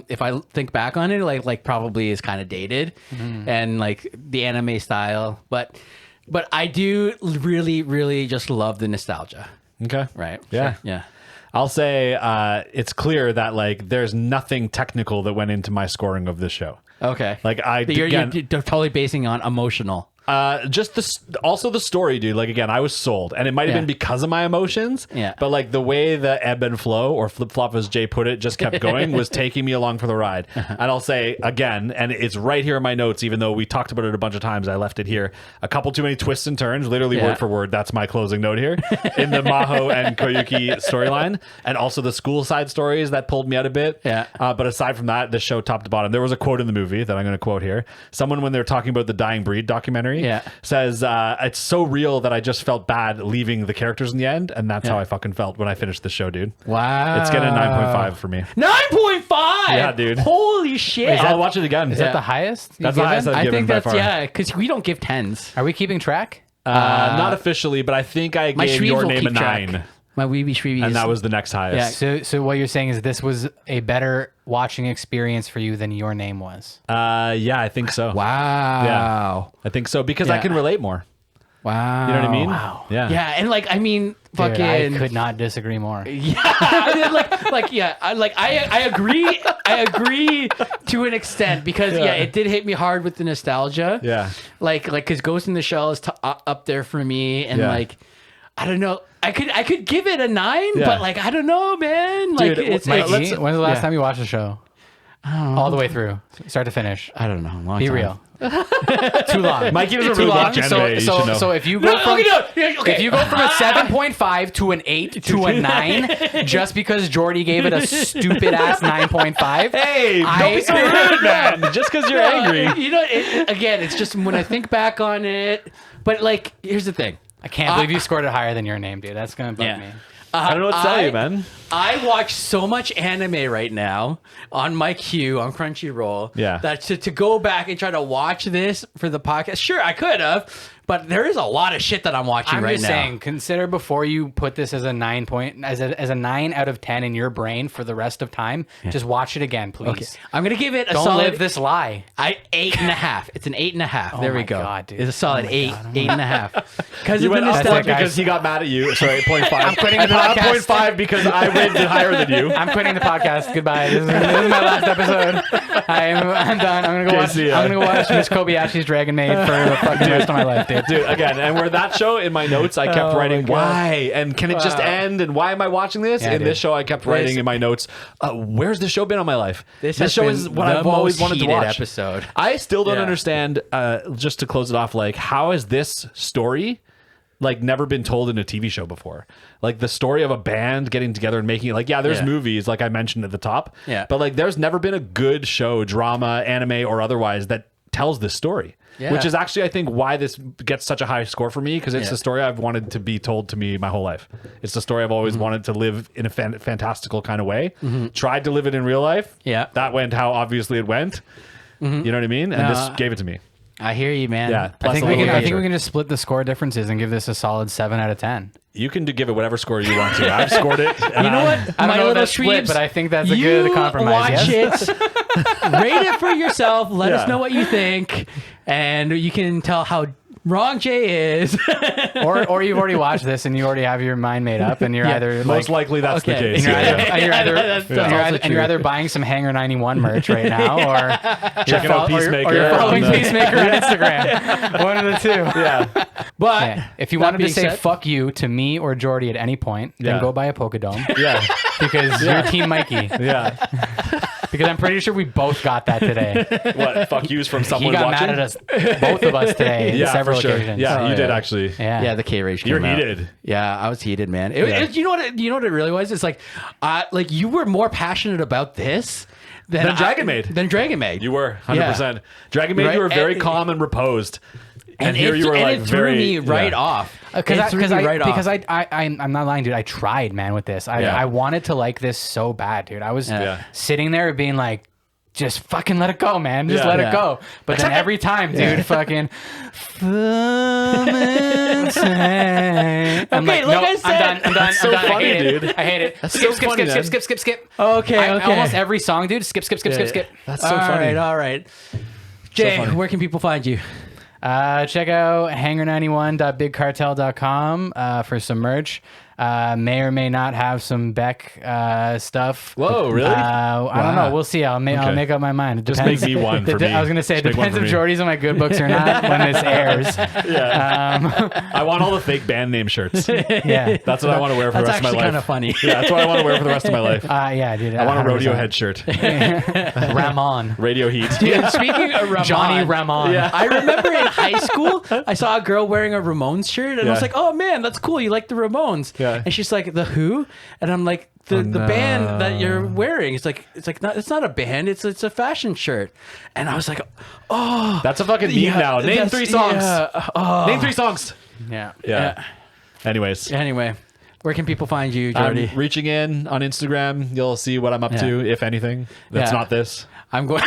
if I think back on it, like probably is kind of dated, and like the anime style. But I do really just love the nostalgia. Okay. Right. Yeah. Sure. Yeah. I'll say it's clear that like there's nothing technical that went into my scoring of this show. Okay. Like you're again, totally basing on emotional. Also the story, dude. Like, again, I was sold, and it might have been because of my emotions. Yeah. But like the way the ebb and flow, or flip flop, as Jay put it, just kept going was taking me along for the ride. And I'll say again, and it's right here in my notes, even though we talked about it a bunch of times, I left it here. A couple too many twists and turns, literally word for word. That's my closing note here in the Maho and Koyuki storyline, and also the school side stories that pulled me out a bit. Yeah. But aside from that, the show top to bottom. There was a quote in the movie that I'm going to quote here. Someone, when they're talking about the Dying Breed documentary, says it's so real that I just felt bad leaving the characters in the end, and that's how I fucking felt when I finished the show, dude. Wow. It's getting a 9.5 for me. 9.5. Yeah, dude. Holy shit. I'll watch it again. Is that the highest? That's the highest I've I given think by that's far. because we don't give 10s. Are we keeping track? Not officially, but I think I My gave Shreves Your will Name a keep track. 9, My Weeby Shreebies. and that was the next highest. So what you're saying is this was a better watching experience for you than Your Name was. Yeah, I think so. Wow. I think so, because I can relate more. Wow. You know what I mean? Wow. Yeah. Yeah, and like I mean, fucking. Dude, I could not disagree more. Yeah, I agree. I agree to an extent because it did hit me hard with the nostalgia. Yeah. Like because Ghost in the Shell is up there for me, and like I don't know. I could give it a 9, but like I don't know, man. Like Dude, it's Mikey, let's- when's the last time you watched the show? All the way through, start to finish. I don't know. Long Be time. real. Too long. Mikey doesn't Too really long. watch anime. You should know. So if you go from Okay. if you go from a 7.5 to an 8 to a 9 just because Jordy gave it a stupid ass 9.5, Hey, don't be so rude, man. Just because you're angry. You know, again, it's just when I think back on it. But like, here's the thing. I can't believe you scored it higher than Your Name, dude. That's gonna bug me. I don't know what to tell you, man. I watch so much anime right now on my queue on Crunchyroll. Yeah. That to go back and try to watch this for the podcast. Sure, I could have, but there is a lot of shit that I'm watching I'm right just now. saying, consider before you put this as a 9 as a 9 out of 10 in your brain for the rest of time. Just watch it again, please. Okay. I'm gonna give it a Don't solid. live this lie. 8.5. It's an 8.5. There we my go. God, dude. It's a solid 8.5. Because You of the went up nostalgia. it, guys. because he got mad at you. Sorry, 8.5. I'm quitting the Not podcast. 0.5 because I rated it higher than you. I'm quitting the podcast. Goodbye. This is my last episode. I'm done. I'm gonna go watch Miss Kobayashi's Dragon Maid for the fucking rest of my life, dude. Dude, again, and where that show in my notes, I kept Oh writing my God. why and can it just end and why am I watching this? Yeah, in dude. this show, I kept writing in my notes, where's this show been on my life? This show has is been what the I've always most wanted to heated watch. episode. I still don't Yeah. understand. Just to close it off, like how has this story like never been told in a TV show before? Like the story of a band getting together and making it. Like there's movies like I mentioned at the top. Yeah. But like there's never been a good show, drama, anime, or otherwise that tells this story. Yeah. Which is actually, I think, why this gets such a high score for me, because it's the story I've wanted to be told to me my whole life. It's the story I've always wanted to live in a fantastical kind of way. Tried to live it in real life. Yeah. That went how obviously it went. You know what I mean? And this gave it to me. I hear you, man. Yeah. I Plus think a we little can. I think adventure. we can just split the score differences and give this a solid 7 out of 10. You can give it whatever score you want to. I've scored it. And You know what? I don't My know little that's split, Shreebs, but I think that's a you good compromise. Watch yes? it, rate it for yourself. Let us Yeah. know what you think, and you can tell how wrong Jay is. or you've already watched this and you already have your mind made up, and you're either most like, likely that's the Okay. case. and you're either, that's and you're also either, and you're true. either buying some Hanger 91 merch right now, or Checking out Peacemaker. or you're following on the- Peacemaker on Instagram. One of the two. Yeah. But Yeah. If you that wanted to being say said- fuck you to me or Jordy at any point, then Yeah. go buy a Polka Dome Yeah. because you're Team Mikey. Yeah. Because I'm pretty sure we both got that today. What? Fuck yous from He someone got watching? mad at us, both of us today, on Yeah, several for sure. occasions. Yeah, Oh, you did yeah. actually. Yeah. the K rage. You're came out. heated. Yeah, I was heated, man. Yeah. You know what? You know what it really was? It's like you were more passionate about this Than Dragon Maid. Than Dragon Maid. You were 100%. Dragon Maid, Right? you were very And- calm and reposed. And it, here you were like it threw very me right yeah. off. Because It threw me right off. I'm not lying, dude. I tried, man, with this. Yeah. I wanted to like this so bad, dude. I was Yeah. sitting there being like, just fucking let it go, man. Just Yeah. let Yeah. it go. But then every time, dude, fucking. I'm Okay, like, like no, I said- I'm done. I'm done. That's so I'm done. funny, I hate dude. it. I hate it. That's Skip, so skip, funny, skip, man. skip, skip, skip, skip. Okay, okay. Almost every song, dude. Skip, skip, skip, skip, skip. That's so funny. All right. Jay, funny. where can people find you? Check out hanger91.bigcartel.com for some merch. May or may not have some Beck stuff. Whoa, really? I don't know. We'll see. I'll make up my mind. It Just depends. make me one for me. I was gonna say it Just make one depends for if me. Jordy's on my good books or not when this airs. Yeah. I want all the fake band name shirts. Yeah. That's what I want to wear for the That's rest of my actually life. kind of funny. Yeah, that's what I want to wear for the rest of my life. Yeah, dude. I want a 100%. rodeo head shirt. Ramon. Radio Heat. Dude, speaking of Ramon, Johnny Ramon. Yeah. I remember in high school, I saw a girl wearing a Ramones shirt, and I was Yeah. like, "Oh man, that's cool. You like the Ramones?" Yeah. And she's like, "The Who?" And I'm like, "The band that you're wearing." It's like it's not a band. It's a fashion shirt." And I was like, "Oh, That's a fucking meme yeah, now. Name that's- 3 songs. yeah, oh." Name 3 songs. Yeah. Yeah. Anyways. Anyway, where can people find you, Jordy? I'm reaching in on Instagram. You'll see what I'm up to, if anything. That's Yeah. not this. I'm going.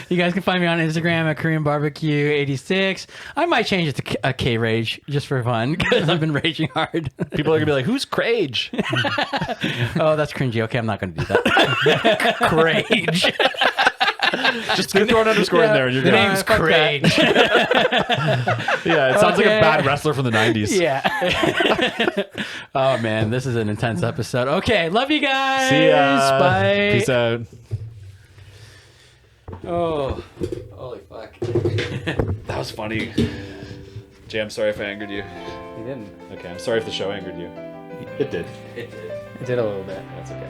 You guys can find me on Instagram at Korean Barbecue 86. I might change it to a K Rage just for fun because I've been raging hard. People are going to be like, who's Crage? Oh, that's cringy. Okay, I'm not going to do that. Rage. Just throw an underscore in there and you're The good. name's fuck Craig. Yeah, it sounds like a Okay. bad wrestler from the 90s. Yeah. Oh man, this is an intense episode. Okay, love you guys. See ya. Bye. Peace out. Oh, holy fuck. That was funny. Jay, I'm sorry if I angered you. He didn't. Okay, I'm sorry if the show angered you. It did. It did a little bit. That's okay.